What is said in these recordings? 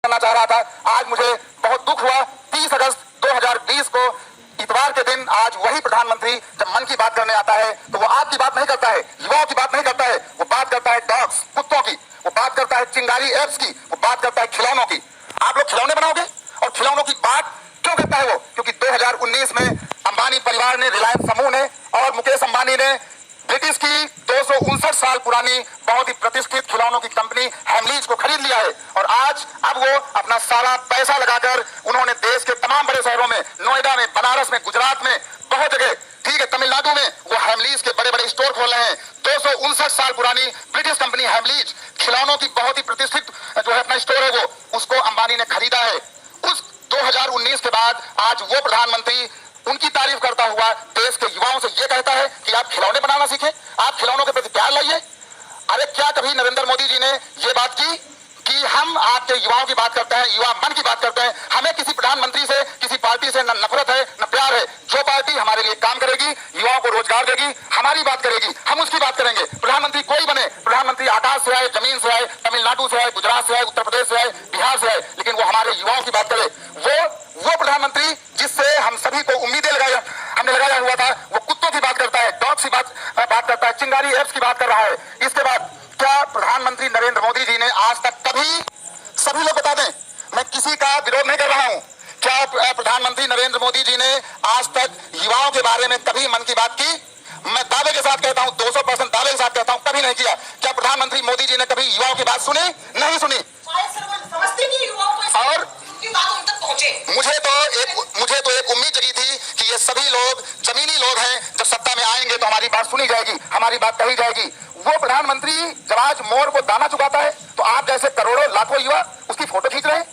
करना चाह रहा था। आज मुझे बहुत दुख हुआ, 30 अगस्त 2020 को इतवार के दिन आज वही प्रधानमंत्री जब मन की बात करने आता है तो वो आपकी बात नहीं करता है, युवाओं की बात नहीं करता है, वो बात करता है डॉग्स, कुत्तों की, वो बात करता है चिंगारी एप्स की, वो बात करता है खिलौनों की। आप लोग खिलौने बनाओगे और खिलौनों की बात क्यों करता है वो? क्योंकि 2019 में अंबानी परिवार ने, रिलायंस समूह ने और मुकेश अंबानी ने ब्रिटिश की 259 साल पुरानी बहुत ही प्रतिष्ठित खिलौनों की कंपनी हैमलीज को खरीद लिया है। और आज अब वो अपना सारा पैसा लगाकर उन्होंने देश के तमाम बड़े शहरों में, नोएडा में, बनारस में, गुजरात में, बहुत जगह, ठीक है, तमिलनाडु में वो हैमलीज के बड़े बड़े स्टोर खोल रहे हैं। 259 साल पुरानी ब्रिटिश कंपनी हैमलीज खिलौनों की बहुत ही प्रतिष्ठित जो है अपना स्टोर है वो, उसको अंबानी ने खरीदा है। उस 2019 के बाद आज वो प्रधानमंत्री उनकी तारीफ करता हुआ देश के युवाओं से यह कहता है कि आप खिलौने बनाना सीखें, आप खिलौनों के प्रति प्यार लाइए। अरे क्या कभी नरेंद्र मोदी जी ने यह बात की कि हम आपके युवाओं की बात करते हैं, युवा मन की बात करते हैं, हमें किसी प्रधानमंत्री से, किसी पार्टी से न नफरत है न प्यार है। जो पार्टी हमारे लिए काम करेगी, युवाओं को रोजगार देगी, हमारी बात करेगी, हम उसकी बात करेंगे। प्रधानमंत्री कोई बने, प्रधानमंत्री आकाश से आए, जमीन से आए, तमिलनाडु से आए, गुजरात से आए, उत्तर प्रदेश से आए, बिहार से आए, लेकिन वो हमारे युवाओं की बात करे। वो प्रधानमंत्री जिससे हम सभी को उम्मीदें हमने लगाया हुआ था, वो कुत्तों की बात करता है, डॉग्स की बात करता है, चिंगारी एप्स की बात कर रहा है। इसके बाद क्या प्रधानमंत्री नरेंद्र मोदी जी ने आज तक कभी, सभी लोग बता दें, मैं किसी का विरोध नहीं कर रहा हूं, क्या प्रधानमंत्री नरेंद्र मोदी जी ने आज तक युवाओं के बारे में कभी मन की बात की? मैं दावे के साथ कहता हूं, 200% दावे के साथ कहता हूं, कभी नहीं किया। क्या प्रधानमंत्री मोदी जी ने कभी युवाओं की बात सुनी? नहीं सुनी। और मुझे तो एक उम्मीद जगी थी कि ये सभी लोग जमीनी लोग हैं, जब सत्ता में आएंगे तो हमारी बात सुनी जाएगी, हमारी बात कही जाएगी। वो प्रधानमंत्री जब आज मोर को दाना चुकाता है तो आप जैसे करोड़ों लाखों युवा उसकी फोटो खींच रहे हैं।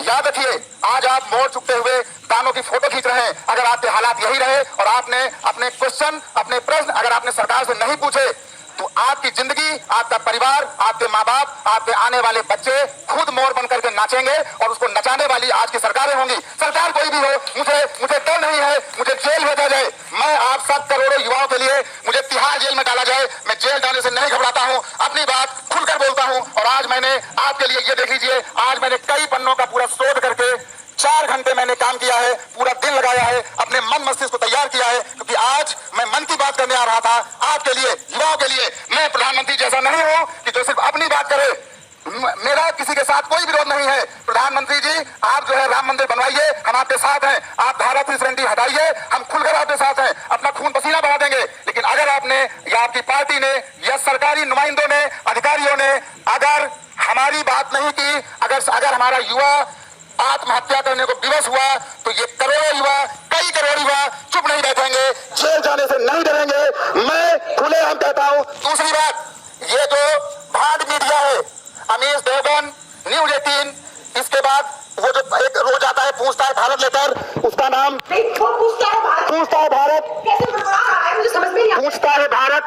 याद रखिए, आज आप मोर चुकते हुए दानों की फोटो खींच रहे हैं। अगर आपके हालात यही रहे और आपने अपने क्वेश्चन, अपने प्रश्न अगर आपने सरकार से नहीं पूछे तो आपकी जिंदगी, आपका परिवार, आपके माँ बाप, आपके आने वाले बच्चे खुद मोर बन करके नाचेंगे और उसको नचाने वाली आज की सरकारें होंगी। सरकार कोई भी हो, मुझे डर नहीं है, मुझे जेल भेजा जाए, मैं आप सब करोड़ों युवाओं के लिए मुझे तिहाड़ जेल में डाला जाए, मैं जेल जाने से नहीं घबराता हूं, अपनी बात खुलकर बोलता हूं। और आज मैंने आपके लिए ये देख लीजिए, आज मैंने कई पन्नों का पूरा शोध करके 4 घंटे मैंने काम किया है, पूरा दिन लगाया है, अपने मन मस्तिष्क को तैयार किया है, क्योंकि आज मैं मन की बात करने आ रहा था आपके लिए, युवाओं के लिए। मैं प्रधानमंत्री जैसा नहीं हूं कि जो सिर्फ अपनी बात करे। मेरा किसी के साथ कोई विरोध नहीं है। प्रधानमंत्री जी, आप जो है राम मंदिर बनवाइए, हम आपके साथ हैं। आप धारा 370 हटाइए, हम खुलकर आपके साथ हैं, अपना खून पसीना बहा देंगे। लेकिन अगर आपने या आपकी पार्टी ने या सरकारी नुमाइंदों ने, अधिकारियों ने अगर हमारी बात नहीं की, अगर हमारा युवा आत्महत्या करने को विवश हुआ तो ये करोड़ों युवा, कई करोड़ युवा चुप नहीं बैठेंगे, जेल जाने से नहीं डरेंगे। मैं खुलेआम कहता हूं। दूसरी बात, ये जो भाड़ मीडिया है, अमीश देवगन, न्यूज 18, इसके बाद वो जो एक रोज आता है पूछता है भारत लेकर, उसका नाम पूछता है भारत, पूछता है भारत।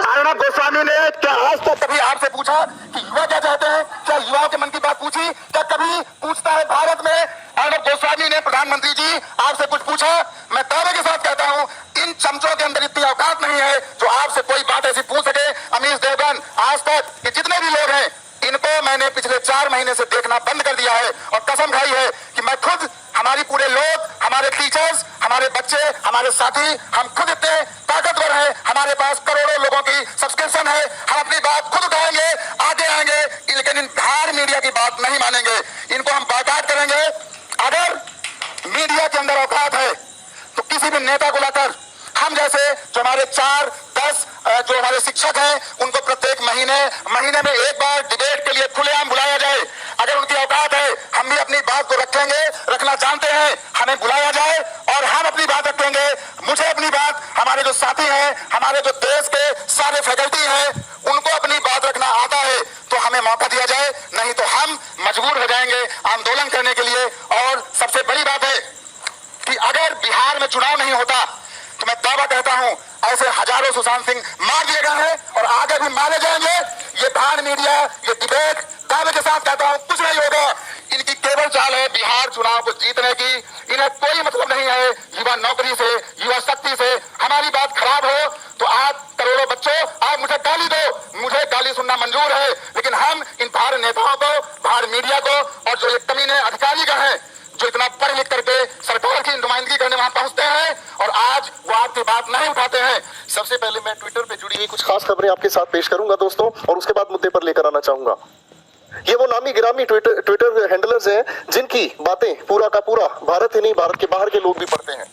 अर्णब गोस्वामी ने क्या आज तक कभी आपसे पूछा कि युवा क्या चाहते हैं? क्या युवाओं के मन की बात पूछी? क्या कभी पूछता है भारत में अर्णब गोस्वामी ने प्रधानमंत्री जी आपसे कुछ पूछा? मैं दावे के साथ कहता हूं, इन चमचों के अंदर इतनी औकात नहीं है जो आपसे कोई बात ऐसी पूछ सके। अमीश देवगन, आज तक ये जितने भी लोग हैं, इनको मैंने पिछले 4 महीने से देखना बंद कर दिया है और कसम खाई है कि मैं खुद, हमारी पूरे लोग, हमारे टीचर्स, हमारे बच्चे, हमारे साथी, हम खुद इतने ताकतवर हैं, हमारे पास करोड़ों लोगों की सब्सक्रिप्शन है, हम अपनी बात खुद उठाएंगे, आगे आएंगे, लेकिन इन भाड़ मीडिया की बात नहीं मानेंगे, इनको हम बायकॉट करेंगे। अगर मीडिया के अंदर औकात है तो किसी भी नेता को लाकर, हम जैसे जो हमारे 4-10 जो हमारे शिक्षक हैं, उनको प्रत्येक महीने में एक बार डिबेट के लिए खुलेआम बुलाया जाए। अगर उनकी औकात है, हम भी अपनी बात को रखना जानते हैं, हमें बुलाया जाए और हम अपनी बात रखेंगे। मुझे अपनी बात, हमारे जो साथी हैं, हमारे जो देश के सारे फैकल्टी हैं, उनको अपनी बात रखना आता है तो हमें मौका दिया जाए, नहीं तो हम मजबूर हो जाएंगे आंदोलन करने के लिए। और सबसे बड़ी बात है कि अगर बिहार में चुनाव नहीं होता तो मैं दावा कहता हूं, ऐसे हजारों सुशांत सिंह मार दिए गए हैं और आगे भी मारे जाएंगे। ये भाड़ मीडिया, ये डिबेट, दावे के साथ कहता हूं, कुछ नहीं होगा। इनकी केवल चाल है बिहार चुनाव को जीतने की। इन्हें कोई मतलब नहीं है युवा नौकरी से, युवा शक्ति से। हमारी बात खराब हो तो आप करोड़ों बच्चों, आप मुझे गाली दो, मुझे गाली सुनना मंजूर है, लेकिन हम इन भाड़ बाहर नेताओं को, बाहर मीडिया को, और जो ये कमीने अधिकारीगण हैं जो इतना पढ़ लिख करके सरकार की नुमाइंदगी करने वहां पहुंचते हैं और आज वो आपकी बात नहीं उठाते हैं। सबसे पहले मैं ट्विटर पे जुड़ी हुई कुछ खास खबरें आपके साथ पेश करूंगा दोस्तों, और उसके बाद मुद्दे पर लेकर आना चाहूंगा। ये वो नामी गिरामी ट्विटर हैंडलर्स हैं जिनकी बातें पूरा का पूरा भारत ही नहीं, भारत के बाहर के लोग भी पढ़ते हैं,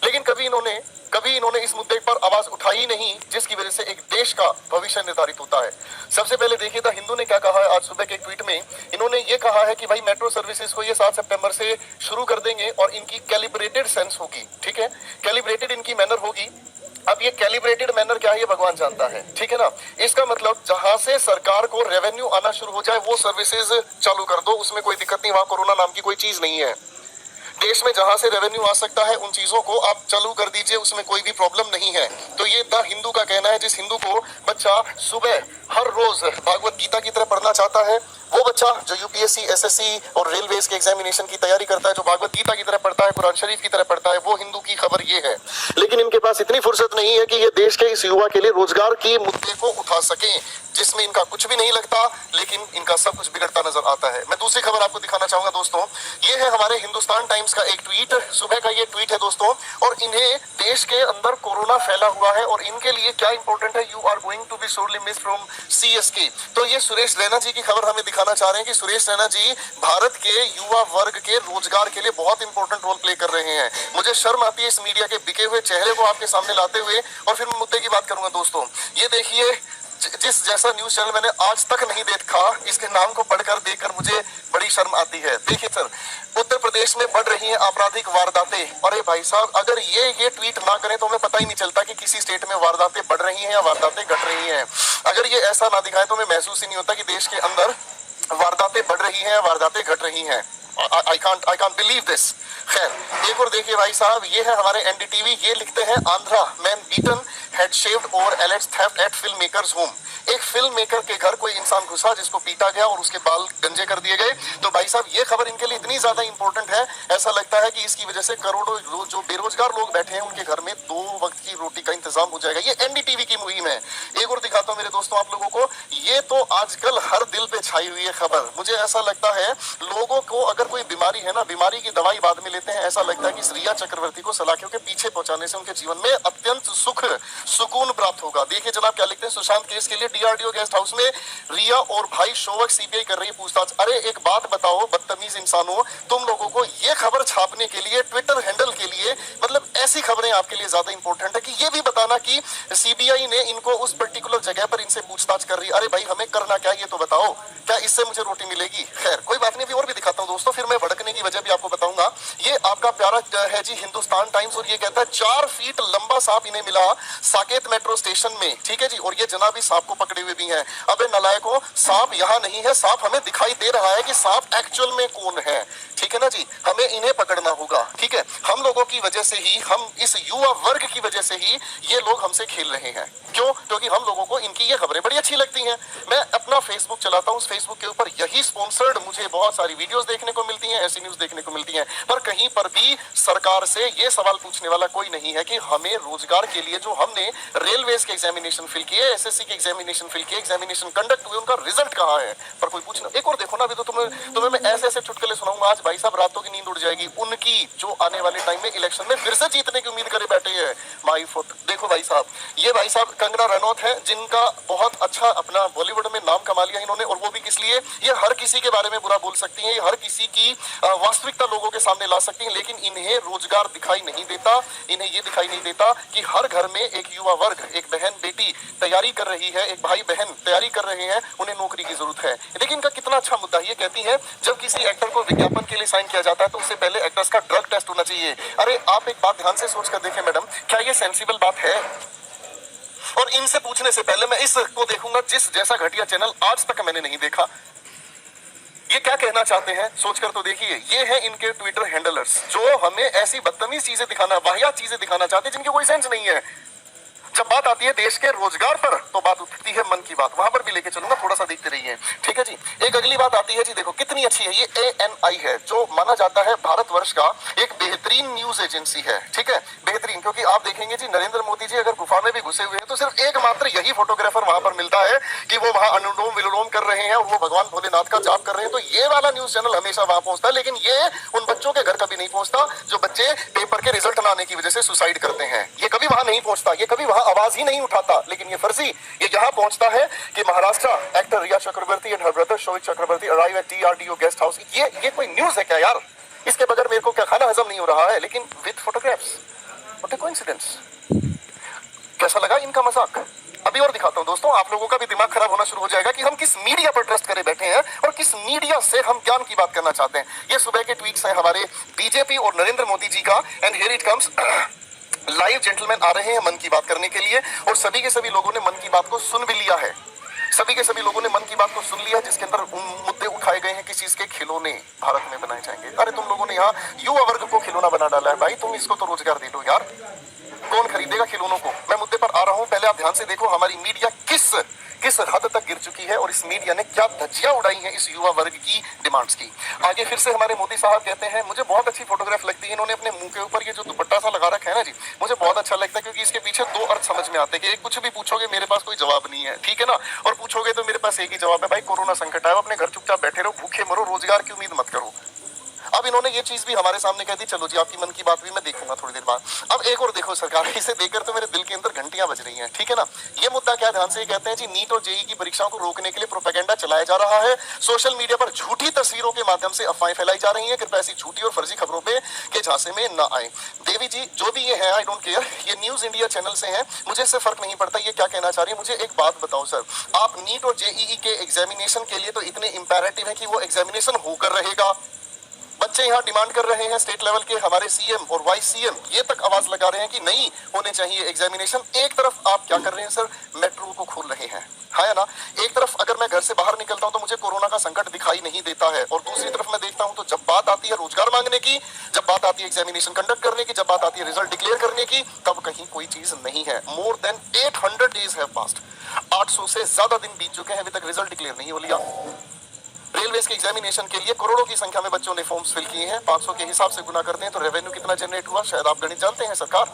लेकिन कभी इन्होंने इस मुद्दे पर आवाज उठाई नहीं, जिसकी वजह से एक देश का भविष्य निर्धारित होता है। सबसे पहले देखिए द हिंदू ने क्या कहा है आज सुबह के एक ट्वीट में। इन्होंने ये कहा है कि भाई मेट्रो सर्विसेज को ये 7 सितंबर से शुरू कर देंगे और इनकी कैलिब्रेटेड सेंस होगी, ठीक है, कैलिब्रेटेड इनकी मैनर होगी। अब ये कैलिब्रेटेड मैनर क्या है ये भगवान जानता है, ठीक है ना। इसका मतलब जहां से सरकार को रेवेन्यू आना शुरू हो जाए वो सर्विसेज चालू कर दो, उसमें कोई दिक्कत नहीं, वहां कोरोना नाम की कोई चीज नहीं है। देश में जहां से रेवेन्यू आ सकता है उन चीजों को आप चालू कर दीजिए, उसमें कोई भी प्रॉब्लम नहीं है। तो ये द हिंदू का कहना है। जिस हिंदू को बच्चा सुबह हर रोज भागवत गीता की तरह पढ़ना चाहता है, वो बच्चा जो यूपीएससी, एसएससी और रेलवेज के एग्जामिनेशन की तैयारी करता है, जो भागवत गीता की तरह पढ़ता है, कुरान शरीफ की तरह पढ़ता है, वो हिंदू की खबर ये है। लेकिन इनके पास इतनी फुर्सत नहीं है कि ये देश के इस युवा के लिए रोजगार की मुद्दे को उठा सके, जिसमें इनका कुछ भी नहीं लगता, लेकिन इनका सब कुछ बिगड़ता नजर आता है। मैं दूसरी खबर आपको दिखाना चाहूंगा दोस्तों, ये है हमारे हिंदुस्तान टाइम्स का एक ट्वीट, सुबह का ये ट्वीट है दोस्तों, और इन्हें देश के अंदर कोरोना फैला हुआ है और इनके लिए क्या इंपॉर्टेंट है, you are going to be sorely miss from CSK. तो ये सुरेश रैना जी की खबर हमें दिखाना चाह रहे हैं कि सुरेश रैना जी भारत के युवा वर्ग के रोजगार के लिए बहुत इंपॉर्टेंट रोल प्ले कर रहे हैं। मुझे शर्म आती है इस मीडिया के बिके हुए चेहरे को आपके सामने लाते हुए, और फिर मैं मुद्दे की बात करूंगा दोस्तों। ये देखिए, जिस जैसा न्यूज चैनल मैंने आज तक नहीं देखा, इसके नाम को पढ़कर देखकर मुझे बड़ी शर्म आती है। देखिए सर, उत्तर प्रदेश में बढ़ रही हैं आपराधिक वारदातें। अरे भाई साहब, अगर ये ट्वीट ना करें तो हमें पता ही नहीं चलता कि किसी स्टेट में वारदातें बढ़ रही हैं या वारदातें घट रही हैं। अगर ये ऐसा ना दिखाए तो हमें महसूस ही नहीं होता कि देश के अंदर वारदातें बढ़ रही हैं या वारदातें घट रही हैं। I can't believe this। खैर, एक और देखिए भाई साहब, ये है हमारे एनडीटीवी, ये लिखते हैं Andhra man beaten head shaved over alleged theft at film makers home. एक फिल्म मेकर के घर कोई इंसान घुसा जिसको पीटा गया और उसके बाल गंजे कर दिए गए। तो भाई साहब, ये खबर इनके लिए इतनी ज्यादा इंपॉर्टेंट है, ऐसा लगता है कि इसकी वजह से करोड़ों जो बेरोजगार लोग बैठे हैं उनके घर में 2 वक्त की रोटी का इंतजाम हो जाएगा। ये एनडीटीवी की मुहिम है। एक और दिखाता हूँ मेरे दोस्तों आप लोगों को, ये तो आजकल हर दिल पे छाई हुई है खबर। मुझे ऐसा लगता है लोगों को अगर कोई बीमारी है ना, बीमारी की दवाई बाद में लेते हैं, ऐसा लगता है कि रिया चक्रवर्ती को सलाखों के पीछे पहुंचाने से उनके जीवन में अत्यंत सुकून प्राप्त होगा। देखिए जनाब क्या लिखते हैं, सुशांत केस के लिए डीआरडीओ गेस्ट हाउस में रिया और भाई शोवक सीबीआई कर रही है पूछताछ। अरे एक बात बताओ बदतमीज इंसानों, तुम लोगों को ये खबर छापने के लिए, ट्विटर हैंडल के लिए, मतलब ऐसी खबरें आपके लिए ज्यादा इंपॉर्टेंट है कि ये भी बताना कि सीबीआई ने इनको उस पर्टिकुलर जगह पर इनसे पूछताछ कर रही है। अरे भाई हमें करना क्या ये तो बताओ, क्या इससे मुझे रोटी मिलेगी? खैर कोई बात नहीं, अभी और भी दिखाता हूँ दोस्तों, फिर मैं भड़कने की वजह भी आपको बताऊंगा। ये आपका प्यारा है जी हिंदुस्तान टाइम्स, और ये कहता है 4 फीट लंबा सांप इन्हें मिला साकेत मेट्रो स्टेशन में, ठीक है जी, और ये जनाब इस सांप को पकड़े हुए भी हैं। अबे नालायकों, सांप यहाँ नहीं है, सांप हमें दिखाई दे रहा है कि सांप एक्चुअल में कौन है, ठीक है ना जी, हमें इन्हें पकड़ना होगा, ठीक है। हम लोगों की वजह से ही, हम इस युवा वर्ग की वजह से ही ये लोग हमसे खेल रहे हैं। क्यों? क्योंकि हम लोगों को इनकी ये खबरें बड़ी अच्छी लगती हैं। मैं अपना फेसबुक चलाता हूँ, उस फेसबुक के ऊपर यही स्पॉन्सर्ड मुझे बहुत सारी वीडियोस देखने को मिलती हैं, ऐसी न्यूज देखने को मिलती हैं, पर कहीं पर भी सरकार से ये सवाल पूछने वाला कोई नहीं है कि हमें रोजगार के लिए जो हमने रेलवेज के एग्जामिनेशन फिल किए, एसएससी के एग्जामिनेशन फिल किए, एग्जामिनेशन कंडक्ट हुए, उनका रिजल्ट कहाँ है, पर कोई पूछना। एक और देखो ना, अभी तो तुम्हें मैं ऐसे चुटकुले सुनाऊंगा आज भाई साहब, रातों की नींद उड़ जाएगी। उनकी जो आने वाले टाइम में इलेक्शन में फिर से जीतने की उम्मीद करे बैठे हैं माई फुट। देखो भाई साहब, ये भाई साहब कंगना रनौत है, जिनका बहुत अच्छा अपना बॉलीवुड में नाम कमा लिया इन्होंने, और वो भी किस लिए, ये हर किसी के बारे में बुरा बोल सकती हैं, ये हर किसी की वास्तविकता लोगों के सामने ला सकती हैं, लेकिन इन्हें रोजगार दिखाई नहीं देता। इन्हें ये दिखाई नहीं देता कि हर घर में एक युवा वर्ग, एक बहन बेटी तैयारी कर रही है, एक भाई बहन तैयारी कर रहे हैं, उन्हें नौकरी की जरूरत है। देखिए इनका कितना अच्छा मुद्दा, ये कहती है जब किसी एक्टर को विज्ञापन के लिए साइन किया जाता है तो उससे पहले एक्टर्स का ड्रग टेस्ट होना चाहिए। अरे आप एक बात ध्यान से सोच कर देखें मैडम, क्या ये सेंसिबल बात है? और इनसे पूछने से पहले मैं इसको देखूंगा जिस जैसा घटिया चैनल आज तक मैंने नहीं देखा। ये क्या कहना चाहते हैं सोचकर तो देखिए, ये है इनके ट्विटर हैंडलर्स जो हमें ऐसी बदतमीज चीजें दिखाना, वाहियात चीजें दिखाना चाहते हैं जिनकी कोई सेंस नहीं है। जब बात आती है देश के रोजगार पर तो बात उठती है मन की बात, वहां पर भी लेके चलूंगा, थोड़ा सा देखते रहिए। ठीक है जी। एक अगली बात आती है जी, देखो कितनी अच्छी है ये ANI है, जो माना जाता है भारतवर्ष का एक बेहतरीन न्यूज एजेंसी है। ठीक है, बेहतरीन, क्योंकि आप देखेंगे जी नरेंद्र मोदी जी अगर गुफा में भी घुसे हुए हैं तो सिर्फ एकमात्र यही फोटोग्राफर वहां पर मिलता है कि वो वहां अनुलोम विलोम कर रहे हैं और वो भगवान भोलेनाथ का जाप कर रहे हैं, तो ये वाला न्यूज चैनल हमेशा वहां पहुंचता है। लेकिन ये उन बच्चों के घर कभी नहीं पहुंचता जो बच्चे पेपर के रिजल्ट ना आने की वजह से सुसाइड करते हैं, ये कभी वहां नहीं पहुंचता, ये कभी वहां आवाज ही नहीं उठाता। लेकिन ये फर्जी ये यहाँ पहुंचता है कि Maharashtra actor Rhea Chakraborty and her brother Shoeb Chakraborty arrive at DRDO guest house. ये कोई न्यूज है क्या यार? इसके बगैर मेरे को क्या खाना हजम नहीं हो रहा है, लेकिन with photographs. What a coincidence. कैसा लगा इनका मजाक? अभी और दिखाता हूं दोस्तों, आप लोगों का भी दिमाग खराब होना शुरू हो जाएगा कि हम किस मीडिया पर ट्रस्ट करे बैठे हैं और किस मीडिया से हम ज्ञान की बात करना चाहते हैं। ये सुबह के ट्वीट्स हैं हमारे बीजेपी और नरेंद्र मोदी जी का, and here it comes. Live gentleman आ रहे हैं मन की बात करने के लिए और सभी के सभी लोगों ने मन की बात को सुन भी लिया है। सभी के सभी लोगों ने मन की बात को सुन लिया, जिसके अंदर मुद्दे उठाए गए हैं कि चीज के खिलौने भारत में बनाए जाएंगे। अरे तुम लोगों ने यहाँ युवा वर्ग को खिलौना बना डाला है भाई, तुम इसको तो रोजगार दे दो यार, कौन खरीदेगा खिलौनों को? मैं मुद्दे पर आ रहा हूं, पहले आप ध्यान से देखो हमारी मीडिया किस हद तक गिर चुकी है और इस मीडिया ने क्या धज्जियां उड़ाई हैं इस युवा वर्ग की डिमांड्स की। आगे फिर से हमारे मोदी साहब कहते हैं, मुझे बहुत अच्छी फोटोग्राफ लगती है, इन्होंने अपने मुंह के ऊपर ये जो दुपट्टा सा लगा रखा है ना जी, मुझे बहुत अच्छा लगता है, क्योंकि इसके पीछे दो अर्थ समझ में आते हैं कि एक कुछ भी पूछोगे मेरे पास कोई जवाब नहीं है, ठीक है ना, और पूछोगे तो मेरे पास एक ही जवाब है, भाई कोरोना संकट आया, अपने घर चुपचाप बैठे रहो, भूखे मरो, रोजगार की उम्मीद मत करो। अब इन्होंने ये चीज भी हमारे सामने कह दी, चलो जी आपकी मन की बात भी मैं देखूंगा थोड़ी देर बाद। अब एक और देखो सरकार, इसे देखकर तो मेरे दिल के अंदर घंटियां बज रही हैं, ठीक है ना। ये मुद्दा क्या, ध्यान से कहते हैं जी, नीट और जेईई की परीक्षाओं को रोकने के लिए प्रोपेगेंडा चलाया जा रहा है, सोशल मीडिया पर झूठी तस्वीरों के माध्यम से अफवाहें फैलाई जा रही हैं, कृपया ऐसी झूठी और फर्जी खबरों पे के झांसे में न आए। देवी जी जो भी ये है, आई डोंट केयर, ये न्यूज इंडिया चैनल से है, मुझे इससे फर्क नहीं पड़ता ये क्या कहना चाह रही है। मुझे एक बात बताओ सर, आप नीट और जेईई के एग्जामिनेशन के लिए तो इतने इंपैरेटिव है कि वो एग्जामिनेशन होकर रहेगा, बच्चे यहाँ डिमांड कर रहे हैं, स्टेट लेवल के हमारे सीएम और वाइस सीएम ये तक आवाज लगा रहे हैं कि नहीं होने चाहिए एग्जामिनेशन। एक तरफ आप क्या कर रहे हैं सर, मेट्रो को खोल रहे हैं, है ना। एक तरफ अगर मैं घर से बाहर निकलता हूं तो मुझे कोरोना का संकट दिखाई नहीं देता है, और दूसरी तरफ मैं देखता हूं तो जब बात आती है रोजगार मांगने की, जब बात आती है एग्जामिनेशन कंडक्ट करने की, जब बात आती है रिजल्ट डिक्लेयर करने की, तब कहीं कोई चीज नहीं है। More than 800 days have passed, 800 से ज्यादा दिन बीत चुके हैं, अभी तक रिजल्ट डिक्लेयर नहीं हो लिया। रेलवे के एग्जामिनेशन के लिए करोड़ों की संख्या में बच्चों ने फॉर्म्स फिल किए हैं, 500 के हिसाब से गुना करते हैं तो रेवेन्यू कितना जनरेट हुआ, शायद आप गणित जानते हैं सरकार।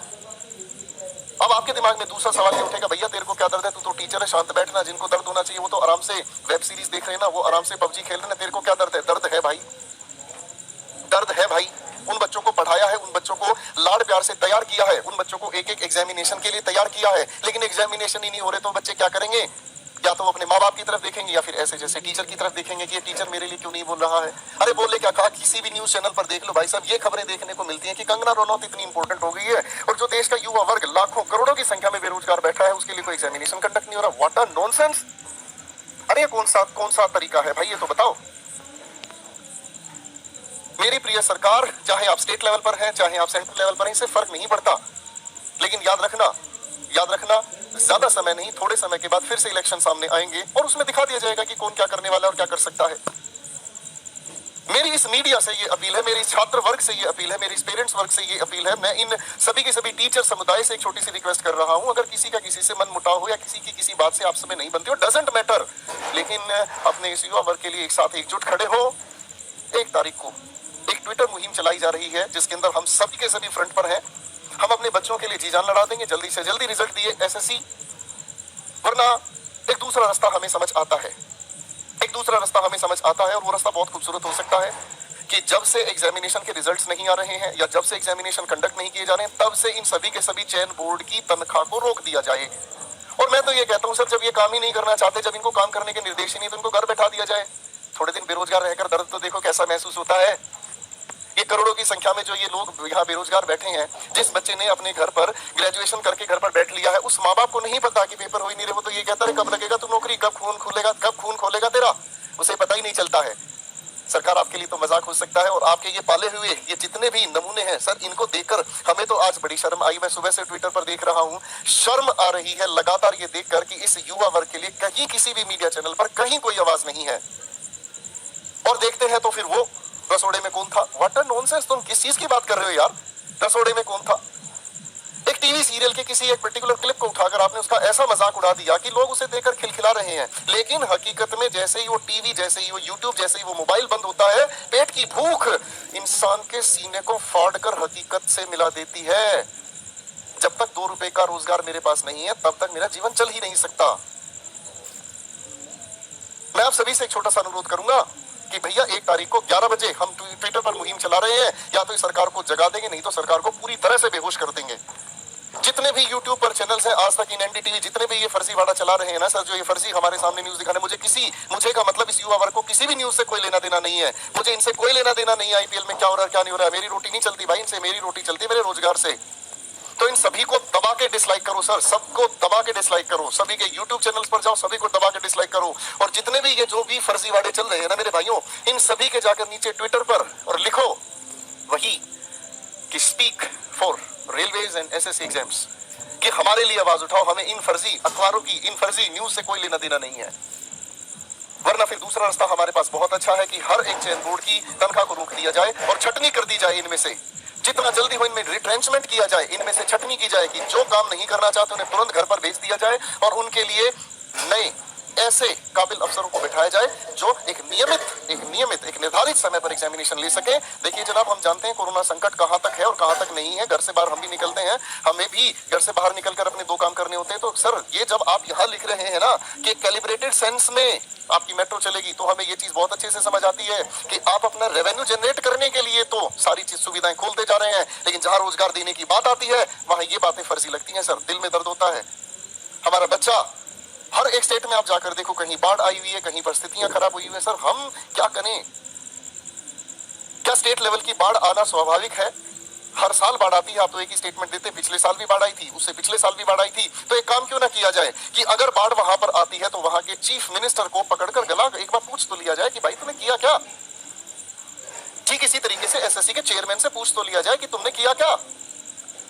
अब आपके दिमाग में दूसरा सवाल ये उठेगा, भैया तेरे को क्या दर्द है, तू तो टीचर है, शांत बैठना, जिनको दर्द होना चाहिए वो तो आराम से वेब सीरीज देख रहे हैं ना, वो आराम से पबजी खेल रहे हैं, तेरे को क्या दर्द है? दर्द है भाई, दर्द है भाई। उन बच्चों को पढ़ाया है, उन बच्चों को लाड़ प्यार से तैयार किया है, उन बच्चों को एक एक एग्जामिनेशन के लिए तैयार किया है, लेकिन एग्जामिनेशन ही नहीं हो रहे तो बच्चे क्या करेंगे? या तो वो अपने माँ बाप की तरफ देखेंगे या फिर ऐसे जैसे टीचर की तरफ देखेंगे कि ये टीचर मेरे लिए क्यों नहीं बोल रहा है। अरे बोले क्या कहा, किसी भी न्यूज चैनल पर देख लो भाई साहब, ये खबरें देखने को मिलती हैं कि कंगना रनौत इतनी इंपॉर्टेंट हो गई है और जो देश का युवा वर्ग लाखों करोड़ों की संख्या में बेरोजगार बैठा है उसके लिए कोई एग्जामिनेशन कंडक्ट नहीं हो रहा। What a nonsense. अरे कौन सा तरीका है भाई, ये तो बताओ। मेरी प्रिय सरकार, चाहे आप स्टेट लेवल पर हैं चाहे आप सेंट्रल लेवल पर हैं, इससे फर्क नहीं पड़ता, लेकिन याद रखना ज्यादा समय नहीं, थोड़े समय के बाद फिर से इलेक्शन सामने आएंगे और उसमें दिखा दिया जाएगा कि कौन क्या करने वाला है और क्या कर सकता है। मेरी इस मीडिया से ये अपील है, मेरी छात्र वर्ग से ये अपील है, मेरी पेरेंट्स वर्ग से ये अपील है, मैं इन सभी के सभी टीचर समुदाय से एक छोटी सी रिक्वेस्ट कर रहा हूं, अगर किसी का किसी से मन मुटाव हो या किसी की किसी बात से आप समय नहीं बनती हो, डजंट मैटर, लेकिन अपने इस युवा वर्ग के लिए एक साथ एकजुट खड़े हो। 1 तारीख को एक ट्विटर मुहिम चलाई जा रही है जिसके अंदर हम सभी के सभी फ्रंट पर हैं। हम अपने बच्चों के लिए जी जान लड़ा देंगे, जल्दी से जल्दी रिजल्ट दिए एसएससी, वरना एक दूसरा रास्ता हमें समझ आता है, एक दूसरा रास्ता हमें समझ आता है और वो रास्ता बहुत खूबसूरत हो सकता है कि जब से एग्जामिनेशन के रिजल्ट्स नहीं आ रहे हैं या जब से एग्जामिनेशन कंडक्ट नहीं किए जा रहे हैं, तब से इन सभी के सभी चयन बोर्ड की तनख्वाह को रोक दिया जाए। और मैं तो ये कहता हूं सर, जब ये काम ही नहीं करना चाहते, जब इनको काम करने के निर्देश ही नहीं, तो इनको घर बैठा दिया जाए। थोड़े दिन बेरोजगार रहकर दर्द तो देखो कैसा महसूस होता है। ये करोड़ों की संख्या में जो ये लोग यहाँ बेरोजगार बैठे हैं, जिस बच्चे ने अपने घर पर ग्रेजुएशन करके घर पर बैठ लिया है, उस माँ बाप को नहीं पता कि पेपर हो ही नहीं रहे, वो तो ये कहता है कब लगेगा तू नौकरी, कब खून खोलेगा तेरा, उसे पता ही नहीं चलता है। सरकार आपके लिए तो मजाक हो सकता है, और आपके ये पाले हुए ये जितने भी नमूने हैं सर, इनको देखकर हमें तो आज बड़ी शर्म आई। मैं सुबह से ट्विटर पर देख रहा हूँ, शर्म आ रही है लगातार ये देखकर कि इस युवा वर्ग के लिए कहीं किसी भी मीडिया चैनल पर कहीं कोई आवाज नहीं है। और देखते हैं तो फिर वो रसोड़े में कौन था, व्हाट अ नॉनसेंस। तुम किस चीज की बात कर रहे हो यार, रसोड़े में कौन था? एक टीवी सीरियल के किसी एक पर्टिकुलर क्लिप को उठाकर आपने उसका ऐसा मजाक उड़ा दिया कि लोग उसे देखकर खिलखिला रहे हैं। लेकिन हकीकत में जैसे ही वो टीवी, जैसे ही वो यूट्यूब, जैसे ही वो मोबाइल बंद होता है, पेट की भूख इंसान के सीने को फाड़कर हकीकत से मिला देती है। जब तक 2 रुपए का रोजगार मेरे पास नहीं है, तब तक मेरा जीवन चल ही नहीं सकता। मैं आप सभी से एक छोटा सा अनुरोध करूंगा कि भैया 1 तारीख को 11 बजे हम ट्विटर पर मुहिम चला रहे हैं। या तो इस सरकार को जगा देंगे, नहीं तो सरकार को पूरी तरह से बेहोश कर देंगे। जितने भी यूट्यूब पर चैनल्स हैं, आज तक इन एनडीटीवी, जितने भी ये फर्जीवाड़ा चला रहे हैं ना सर, जो ये फर्जी हमारे सामने न्यूज दिखाने, मुझे का मतलब इस युवा वर्ग को किसी भी न्यूज से कोई लेना देना नहीं है। मुझे इनसे कोई लेना देना नहीं है आईपीएल में क्या हो रहा है क्या नहीं हो रहा है। मेरी रोटी नहीं चलती भाई इनसे, मेरी रोटी चलती है मेरे रोजगार से। तो इन सभी को दबा के डिसलाइक करो सर, सबको दबा के डिसलाइक करो। सभी के यूट्यूब चैनल्स पर जाओ, सभी को दबा के डिसलाइक करो। और जितने भी ये जो भी फर्जीवाड़े चल रहे हैं ना मेरे भाइयों, इन सभी के जाकर नीचे ट्विटर पर और लिखो वही कि speak for railways and SSC exams, कि हमारे लिए आवाज उठाओ। हमें इन फर्जी अखबारों की, इन फर्जी न्यूज से कोई लेना देना नहीं है। वरना फिर दूसरा रास्ता हमारे पास बहुत अच्छा है कि हर एक चैन बोर्ड की तनख्वाह को रोक दिया जाए और छटनी कर दी जाए। इनमें से जितना जल्दी हो इनमें रिट्रेंचमेंट किया जाए, इनमें से छटनी की जाए कि जो काम नहीं करना चाहते उन्हें तुरंत घर पर भेज दिया जाए और उनके लिए नए ऐसे काबिल अफसरों को बिठाया जाए जो एक नियमित एक निर्धारित समय पर एग्जामिनेशन ले सके। देखिए जनाब, हम जानते हैं कोरोना संकट कहां तक है और कहां तक नहीं है। घर से बाहर हम भी निकलते हैं, हमें भी घर से बाहर निकलकर अपने 2 काम करने होते हैं। तो सर ये जब आप यहाँ लिख रहे हैं ना कि कैलिब्रेटेड सेंस में आपकी मेट्रो चलेगी, तो हमें ये चीज बहुत अच्छे से समझ आती है कि आप अपना रेवेन्यू जनरेट करने के लिए तो सारी चीज सुविधाएं खोलते जा रहे हैं, लेकिन जहां रोजगार देने की बात आती है वहां ये बातें फर्जी लगती हैं। सर दिल में दर्द होता है। हमारा बच्चा, हर एक स्टेट में आप जाकर देखो, कहीं बाढ़ आई हुई है, कहीं परिस्थितियां खराब हुई है। सर हम क्या करें? क्या स्टेट लेवल की बाढ़ आना स्वाभाविक है? हर साल बाढ़ आती है, आप तो एक ही स्टेटमेंट देते हैं, पिछले साल भी बाढ़ आई थी, उससे पिछले साल भी बाढ़ आई थी। तो एक काम क्यों ना किया जाए कि अगर बाढ़ वहां पर आती है तो वहां के चीफ मिनिस्टर को पकड़कर गला एक बार पूछ तो लिया जाए कि भाई तुमने किया क्या। ठीक इसी तरीके से एसएससी के चेयरमैन से पूछ तो लिया जाए कि तुमने किया क्या।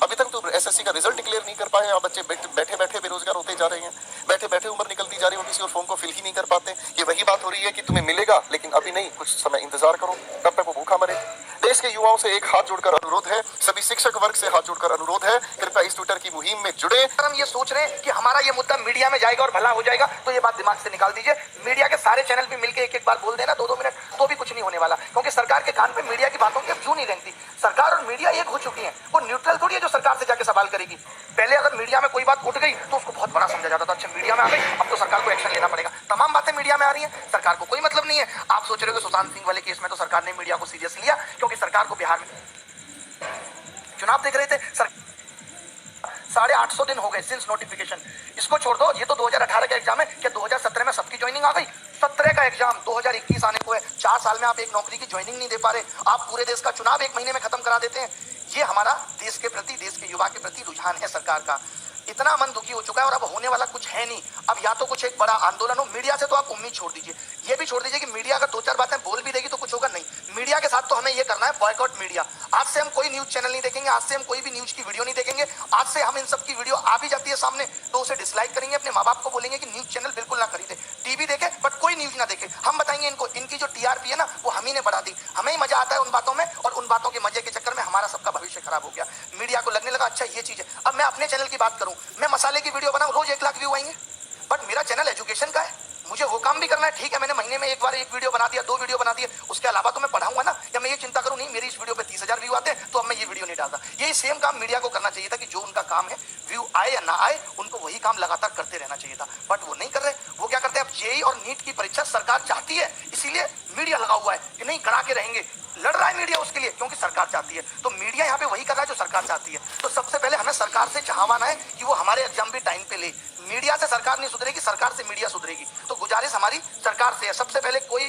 अभी तक तो एसएससी का रिजल्ट डिक्लेयर नहीं कर पाए। बच्चे बैठे बैठे बेरोजगार होते जा रहे हैं, बैठे बैठे उम्र निकलती जा रही है, वो किसी और फॉर्म को फिल ही नहीं कर पाते। ये वही बात हो रही है कि तुम्हें मिलेगा लेकिन अभी नहीं, कुछ समय इंतजार करो, तब तक वो भूखा मरे। देश के युवाओं से एक हाथ जोड़कर अनुरोध है, सभी शिक्षक वर्ग से हाथ जोड़कर अनुरोध है, कृपया इस ट्विटर की मुहिम में जुड़े। हम ये सोच रहे हैं कि हमारा ये मुद्दा मीडिया में जाएगा और भला हो जाएगा, तो ये बात दिमाग से निकाल दीजिए। मीडिया के सारे चैनल भी मिलकर एक बार बोल देना 2-2 मिनट, तो भी कुछ नहीं होने वाला, क्योंकि सरकार के कान पे मीडिया की बातों की अब जू नहीं रहती। सरकार और मीडिया एक हो चुकी है, वो न्यूट्रल थोड़ी है जो सरकार से जाके सवाल करेगी। पहले अगर मीडिया में कोई बात उठ गई तो उसको बहुत बड़ा समझा जाता था, अच्छा मीडिया में आ गई अब तो सरकार को एक्शन लेना पड़ेगा। तमाम बातें मीडिया में आ रही हैं, सरकार को कोई मतलब नहीं है। आप सोच रहे हो कि सुशांत सिंह वाले केस में तो सरकार ने मीडिया को सीरियस लिया, क्योंकि सरकार को बिहार में चुनाव देख रहे थे। 850 दिन हो गए सिंस नोटिफिकेशन। इसको छोड़ दो, ये तो 2018 का एग्जाम है, क्या 2017 में सबकी ज्वाइनिंग आ गई? 17 का एग्जाम 2021 आने को है। 4 साल में आप एक नौकरी की ज्वाइनिंग नहीं दे पा रहे। आप पूरे देश का चुनाव 1 महीने में खत्म करा देते हैं। ये हमारा देश के प्रति, देश के युवा के प्रति रुझान है सरकार का। इतना मन दुखी हो चुका है और अब होने वाला कुछ है नहीं। अब या तो कुछ एक बड़ा आंदोलन हो, मीडिया से तो आप उम्मीद छोड़ दीजिए। ये भी छोड़ दीजिए कि मीडिया अगर 2-4 बातें बोल भी देगी तो कुछ होगा नहीं। मीडिया के साथ तो हमें ये करना है बॉयकॉट मीडिया। आज से हम कोई न्यूज चैनल नहीं देखेंगे, आज से हम कोई भी न्यूज की वीडियो नहीं देखेंगे। आज से हम इन सब की वीडियो आ भी जाती है सामने तो उसे डिसलाइक करेंगे, अपने माँ बाप को बोलेंगे कि न्यूज चैनल बिल्कुल ना खरीदे, टीवी देखे बट कोई न्यूज ना देखे। हम बताएंगे इनको, इनकी जो टीआरपी है ना वो हम ही ने बढ़ा दी। हमें ही मजा आता है उन बातों में, और उन बातों के मजे के चक्कर में हमारा सबका भविष्य खराब हो गया। मीडिया को लगने लगा अच्छा ये चीज है। अब मैं अपने चैनल की बात करूं, मैं मसाले की वीडियो बनाऊं, रोज 1 लाख व्यू आएंगे, बट मेरा चैनल एजुकेशन का है, मुझे वो काम भी करना है। ठीक है, मैंने महीने में एक बार एक वीडियो बना दिया, 2 वीडियो बना दिए, उसके अलावा तो मैं पढ़ाऊंगा ना। या मैं ये चिंता करूं नहीं मेरी इस वीडियो पे 30,000 व्यू आते हैं तो अब मैं ये वीडियो नहीं डालता। यही सेम काम मीडिया को करना चाहिए था कि जो उनका काम है, व्यू आए या ना आए, उनको वही काम लगातार करते रहना चाहिए था, बट वो नहीं कर रहे। वो क्या करते हैं, अब जेईई और नीट की परीक्षा सरकार चाहती है, इसीलिए मीडिया लगा हुआ है कि नहीं करा के रहेंगे। लड़ रहा है मीडिया उसके लिए, क्योंकि सरकार चाहती है। तो मीडिया यहाँ पे वही कर रहा है जो सरकार चाहती है। तो सबसे पहले हमें सरकार से चाहवाना है कि वो हमारे एग्जाम भी टाइम पे ले। मीडिया से सरकार नहीं सुधरेगी, सरकार से मीडिया सुधरेगी। तो गुजारिश हमारी सरकार से है, सबसे पहले कोई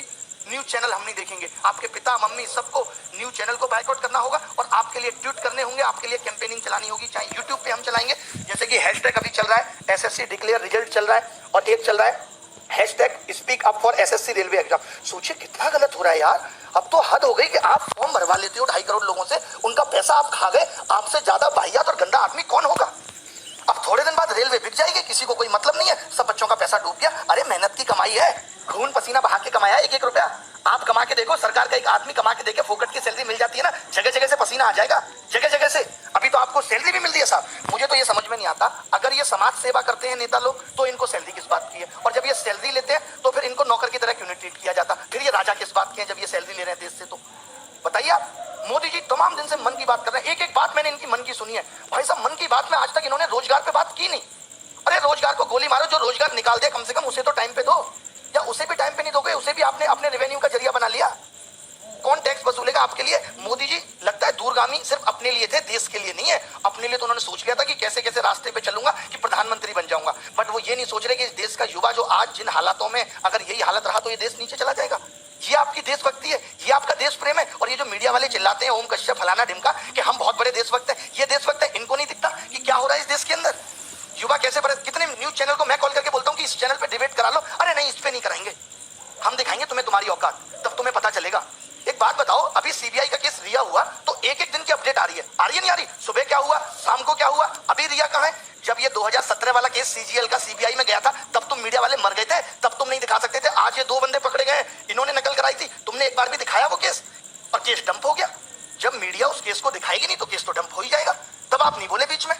न्यूज चैनल हम नहीं देखेंगे। आपके पिता मम्मी सबको न्यूज चैनल को बायकॉट करना होगा और आपके लिए ट्वीट करने होंगे, आपके लिए कैंपेनिंग चलानी होगी। चाहे यूट्यूब पे हम चलाएंगे, जैसे कि हैशटैग अभी चल रहा है, एसएससी डिक्लेयर रिजल्ट चल रहा है, और एक चल रहा है hashtag speak up for SSC railway exam. सोचिए कितना गलत हो रहा है यार। अब तो हद हो गई कि आप फॉर्म भरवा लेते हो 2.5 करोड़ लोगों से, उनका पैसा आप खा गए। आपसे ज्यादा वाहियात और गंदा आदमी कौन होगा? अब थोड़े दिन बाद रेलवे बिक जाएगी, किसी को कोई मतलब नहीं है, सब बच्चों का पैसा डूब गया। अरे मेहनत की कमाई है, खून पसीना बहा के कमाया 1-1 रुपया। आप कमा के देखो, सरकार का एक आदमी कमा के देखे, फोकट की सैलरी मिल जाती है ना, जगह जगह से पसीना आ जाएगा, जगह जगह से। अभी तो आपको सैलरी भी मिल रही है साहब। मुझे तो ये सेवा करते हैं नेता लोग तो इनको सैलरी किस बात की है, और जब ये सैलरी लेते हैं तो फिर इनको नौकर की तरह क्यों नहीं ट्रीट किया जाता, फिर ये राजा किस बात के हैं जब ये सैलरी ले रहे हैं देश से। तो बताइए आप, मोदी जी तमाम दिन से मन की बात कर रहे हैं, एक एक बात मैंने इनकी मन की सुनी है। भाई साहब, मन की बात में आज तक इन्होंने रोजगार पे बात की नहीं। अरे रोजगार को गोली मारो, जो रोजगार निकाल दे कम से कम उसे तो टाइम पे दो, या उसे भी टाइम पे नहीं दोगे, उसे भी आपने अपने रेवेन्यू का जरिया बना लिया। कौन टैक्स वसूलेगा आपके लिए? मोदी जी लगता है दूरगामी सिर्फ अपने लिए थे, देश के लिए नहीं है। अपने लिए तो उन्होंने सोच लिया था कि कैसे कैसे रास्ते पे चलूंगा कि प्रधानमंत्री बन जाऊंगा, बट वो ये नहीं सोच रहे कि इस देश का युवा जो आज जिन हालातों में, अगर यही हालत रहा तो ये देश नीचे चला जाएगा। ये आपकी देशभक्ति है, ये आपका देश प्रेम है। और ये जो मीडिया वाले चिल्लाते हैं ओम कश्यप फलाना ढिमका कि हम बहुत बड़े देशभक्त हैं, ये देशभक्त है, इनको नहीं दिखता कि क्या हो रहा है इस देश के अंदर। युवा कैसे बड़े, कितने न्यूज चैनल को मैं कॉल करके बोलता हूँ कि इस चैनल पे डिबेट करा लो, अरे नहीं इस पे नहीं कराएंगे, हम दिखाएंगे तुम्हें तुम्हारी औकात, तब तुम्हें पता चलेगा। एक बात बताओ, अभी सीबीआई का केस रिया हुआ तो एक एक दिन की अपडेट आ रही है नहीं आ रही? सुबह क्या हुआ, शाम को क्या हुआ, अभी रिया कहाँ है? जब ये 2017 वाला केस सीजीएल का सीबीआई में गया था तब तुम मीडिया वाले मर गए थे, तब तुम नहीं दिखा सकते थे। आज ये 2 बंदे पकड़े गए, इन्होंने नकल कराई थी, तुमने एक बार भी दिखाया वो केस, और केस डंप हो गया। जब मीडिया उस केस को दिखाएगी नहीं तो केस तो डंप हो ही जाएगा, तब आप नहीं बोले बीच में।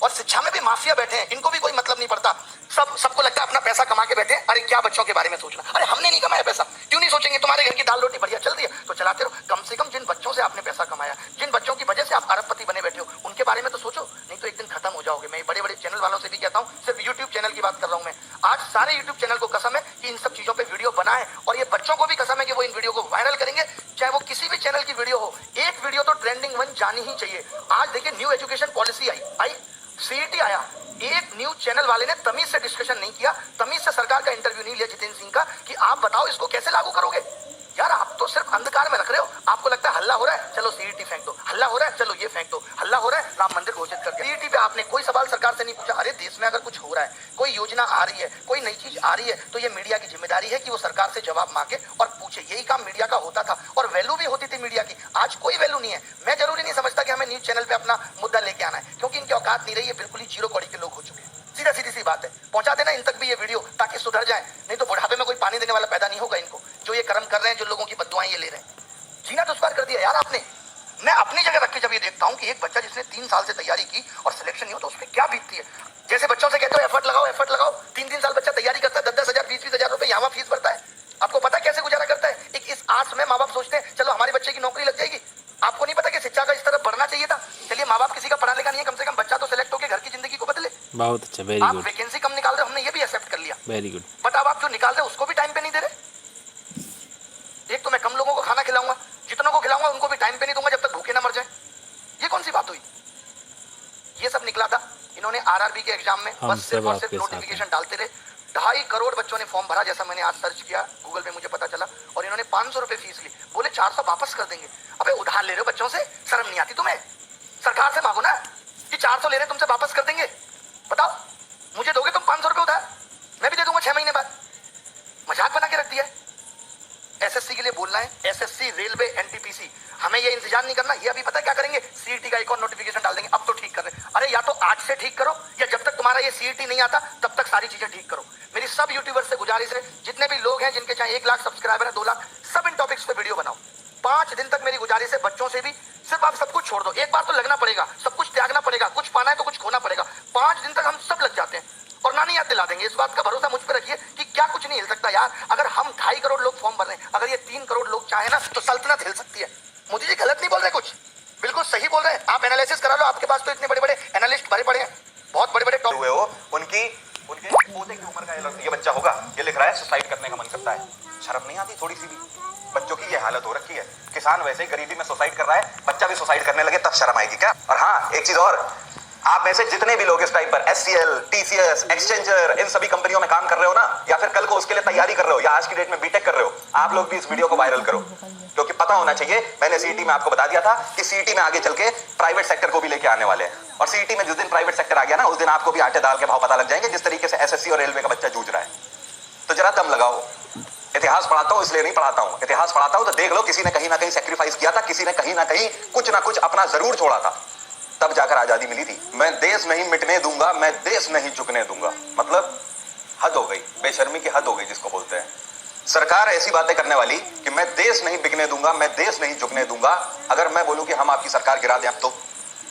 और शिक्षा में भी माफिया बैठे हैं, इनको भी कोई मतलब नहीं पड़ता, सबको लगता है अपना पैसा कमा के बैठे हैं। अरे क्या बच्चों के बारे में सोचना, अरे हमने नहीं कमाया पैसा, क्यों नहीं सोचेंगे? तुम्हारे घर की दाल रोटी बढ़िया चल रही है तो चलाते रहो, कम से कम जिन बच्चों से आपने पैसा कमाया, जिन बच्चों की वजह से आप अरबपति बने बैठे हो, उनके बारे में तो सोचो, नहीं तो एक दिन खत्म हो जाओगे। मैं बड़े बड़े चैनल वालों से भी कहता हूँ, सिर्फ यूट्यूब चैनल की बात कर रहा हूँ मैं, आज सारे यूट्यूब चैनल को कसम है कि इन सब चीजों पर वीडियो बनाए, और ये बच्चों को भी कसम है कि वो इन वीडियो को वायरल करेंगे, चाहे वो किसी भी चैनल की वीडियो हो। एक वीडियो तो ट्रेंडिंग 1 जानी ही चाहिए। आज देखिए न्यू एजुकेशन पॉलिसी आई, सीईटी आया, एक न्यूज चैनल वाले ने तमीज से डिस्कशन नहीं किया, तमीज से सरकार का इंटरव्यू नहीं लिया जितेंद्र सिंह का कि आप बताओ इसको कैसे लागू करोगे। यार आप तो सिर्फ अंधकार में रख रहे हो। आपको लगता है हल्ला हो रहा है, चलो सीईटी फेंक दो, हल्ला हो रहा है चलो ये फेंक दो, हल्ला हो रहा है राम मंदिर घोषित कर दिया। सीईटी पे आपने कोई सवाल सरकार से नहीं पूछा। अरे देश में अगर कुछ हो रहा है, कोई योजना आ रही है, कोई नई चीज आ रही है, तो ये मीडिया की जिम्मेदारी है कि वो सरकार से जवाब मांगे और पूछे। यही काम मीडिया का होता था और वैल्यू भी होती थी मीडिया की। आज कोई वैल्यू नहीं है। मैं जरूरी नहीं समझता कि हमें न्यूज चैनल पे अपना मुद्दा लेके आना है, क्योंकि इनकी औकात नहीं रही है, बिल्कुल ही जीरो कौड़ी के लोग हो चुके हैं। सीधा सीधी सी बात है, पहुंचा देना इन तक भी ये वीडियो ताकि सुधर जाए, नहीं तो बुढ़ापे में कोई पानी देने वाला पैदा नहीं होगा इनको, जो ये कर्म कर रहे हैं, जो लोगों की बद्दुआएं ये ले रहे हैं। जीना दुश्वार कर दिया यार आपने। मैं अपनी जगह रख के जब ये देखता हूँ कि एक बच्चा जिसने 3 साल से तैयारी की और सिलेक्शन नहीं हो तो उसमें क्या बीतती है। जैसे बच्चों से कहते हो एफर्ट लगाओ, 3 साल बच्चा तैयारी करता है, 10-10 हजार 20-20 हजार रुपए यहाँ फीस भरता है। आपको पता कैसे गुजारा करता है? एक इस आस में माँ बाप सोचते हैं चलो हमारे बच्चे की नौकरी लग जाएगी। आपको नहीं पता कि शिक्षा का इस तरफ बढ़ना चाहिए था। चलिए माँ बाप किसी का पढ़ा लिखा नहीं है, कम से कम बच्चा तो सिलेक्ट होकर घर की जिंदगी को बदले। बहुत अच्छा, वेरी आप गुड, वैकेंसी कम निकाल रहे हो, हमने ये भी एक्सेप्ट कर लिया, वेरी गुड। बट अब आप जो निकाल रहे हो उसको भी टाइम पे नहीं दे रहे। एक तो मैं कम लोगों को खाना खिलाऊंगा, जितनों को खिलाऊंगा उनको भी टाइम पे नहीं दूंगा जब तक भूखे ना मर जाए। ये कौन सी बात हुई? ये सब निकला था। इन्होंने आरआरबी के एग्जाम में बस सिर्फ और सिर्फ नोटिफिकेशन डालते रहे। 2.5 करोड़ बच्चों ने फॉर्म भरा, जैसा मैंने आज सर्च किया गूगल पे मुझे पता चला, और इन्होंने 500 रुपए फीस ली। बोले 400 वापस कर देंगे। अबे उधार ले रहे हो बच्चों से, शर्म नहीं आती तुम्हें? सरकार से मांगो ना कि 400 ले रहे तुमसे वापस कर देंगे। बताओ मुझे दोगे तुम 500 रुपए उधार? मैं भी दे दूंगा 6 महीने बाद। मजाक बना के रख दिया है। एसएससी के लिए बोलना है, एसएससी, रेलवे, एनटीपीसी, हमें ये इंतजार नहीं करना। ये अभी पता क्या करेंगे, सीईटी का एक और नोटिफिकेशन डाल देंगे। अब तो ठीक कर रहे हैं। अरे या तो आज से ठीक करो, या जब तक तुम्हारा ये सीईटी नहीं आता तब तक सारी चीजें ठीक करो। मेरी सब यूट्यूबर से गुजारिश है, जितने भी लोग हैं जिनके चाहे 1 लाख सब्सक्राइबर है, 2 लाख, सब इन टॉपिक्स पे वीडियो बनाओ। 5 दिन तक मेरी गुजारिश है, बच्चों से भी, सिर्फ आप सब कुछ छोड़ दो। एक बार तो लगना पड़ेगा, सब कुछ त्यागना पड़ेगा, कुछ पाना है तो कुछ खोना पड़ेगा। 5 दिन तक हम सब लग जाते हैं और नानी याद दिला देंगे। इस बात का भरोसा मुझ पर रखिए कि क्या कुछ नहीं हिल सकता यार। अगर हम 2.5 करोड़ लोग फॉर्म भर रहे हैं, अगर ये 3 करोड़ लोग चाहे ना तो सल्तनत हिल सकती है। मोदी जी गलत नहीं बोल रहे, कुछ बिल्कुल सही बोल रहे हैं। आप एनालिसिस करा लो, आपके पास तो इतने बड़े बड़े एनालिस्ट भरे पड़े हैं, बहुत बड़े बड़े टॉप हुए हो। उनके पोते की उम्र का ये बच्चा होगा, ये लिख रहा है सुसाइड करने का मन करता है। शर्म नहीं आती थोड़ी सी भी? बच्चों की ये हालत हो रखी है। किसान वैसे ही गरीबी में सुसाइड कर रहा है, बच्चा भी सुसाइड करने लगे तब शर्म आएगी क्या? और हाँ, एक चीज और, आप में से जितने भी लोग इस टाइम पर एचसीएल, टीसीएस, एक्सचेंजर, इन सभी कंपनियों में काम कर रहे हो ना, या फिर कल को उसके लिए तैयारी कर रहे हो, या आज की डेट में बीटेक कर रहे हो, आप लोग भी इस वीडियो को वायरल करो, क्योंकि पता होना चाहिए। मैंने सीईटी में आपको बता दिया था कि सीईटी में आगे चल के प्राइवेट सेक्टर को भी लेके आने वाले हैं, और सीईटी में जिस दिन प्राइवेट सेक्टर आ गया ना, उस दिन आपको भी आटे दाल के भाव पता लग जाएंगे, जिस तरीके से एसएससी और रेलवे का बच्चा जूझ रहा है। तो जरा दम लगाओ। इतिहास पढ़ाता हूं इसलिए नहीं पढ़ाता हूं, इतिहास पढ़ाता हूं तो देख लो, किसी ने कहीं ना कहीं सेक्रीफाइस किया था, किसी ने कहीं ना कहीं कुछ ना कुछ अपना जरूर छोड़ा था, तब जाकर आजादी मिली थी। मैं देश नहीं मिटने दूंगा, मैं देश नहीं झुकने दूंगा, मतलब हद हो गई, बेशर्मी की हद हो गई जिसको बोलते हैं। सरकार ऐसी बातें करने वाली कि मैं देश नहीं बिकने दूंगा, मैं देश नहीं झुकने दूंगा। अगर मैं बोलूं कि हम आपकी सरकार गिरा दें, अब तो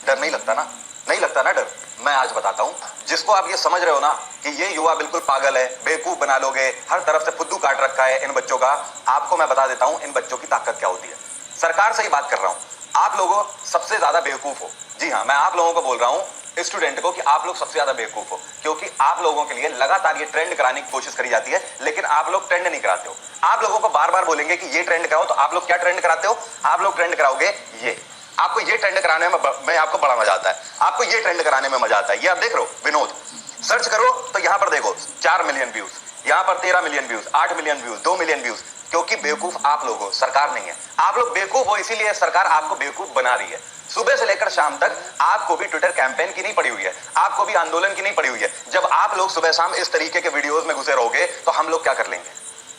डर नहीं लगता ना? नहीं लगता ना डर? मैं आज बताता हूं, जिसको आप ये समझ रहे हो ना कि ये युवा बिल्कुल पागल है, बेवकूफ बना लोगे, हर तरफ से फुद्दू काट रखा है इन बच्चों का, आपको मैं बता देता हूं इन बच्चों की ताकत क्या होती है। सरकार से ही बात कर रहा हूं, आप लोगों सबसे ज्यादा बेवकूफ हो। जी हाँ, मैं आप लोगों को बोल रहा हूं, स्टूडेंट को, कि आप लोग सबसे ज्यादा बेवकूफ हो, क्योंकि आप लोगों के लिए लगातार ये ट्रेंड कराने की कोशिश करी जाती है, लेकिन आप लोग ट्रेंड नहीं कराते हो। आप लोगों को बार बार बोलेंगे कि ये ट्रेंड कराओ, तो आप लोग क्या ट्रेंड कराते हो? आप लोग ट्रेंड कराओगे ये। आपको ये ट्रेंड कराने में आपको बड़ा मजा आता है, आपको ये ट्रेंड कराने में मजा आता है। ये आप देख रहे हो, विनोद सर्च करो तो यहां पर देखो 4 मिलियन व्यूज, यहां पर 13 million views, 8 million views, 2 million views, क्योंकि बेवकूफ आप लोग हो, सरकार नहीं है। आप लोग बेवकूफ हो, इसीलिए सरकार आपको बेवकूफ बना रही है। सुबह से लेकर शाम तक आपको भी ट्विटर कैंपेन की नहीं पड़ी हुई है, आपको भी आंदोलन की नहीं पड़ी हुई है। जब आप लोग सुबह शाम इस तरीके के वीडियोस में घुसे रहोगे तो हम लोग क्या कर लेंगे?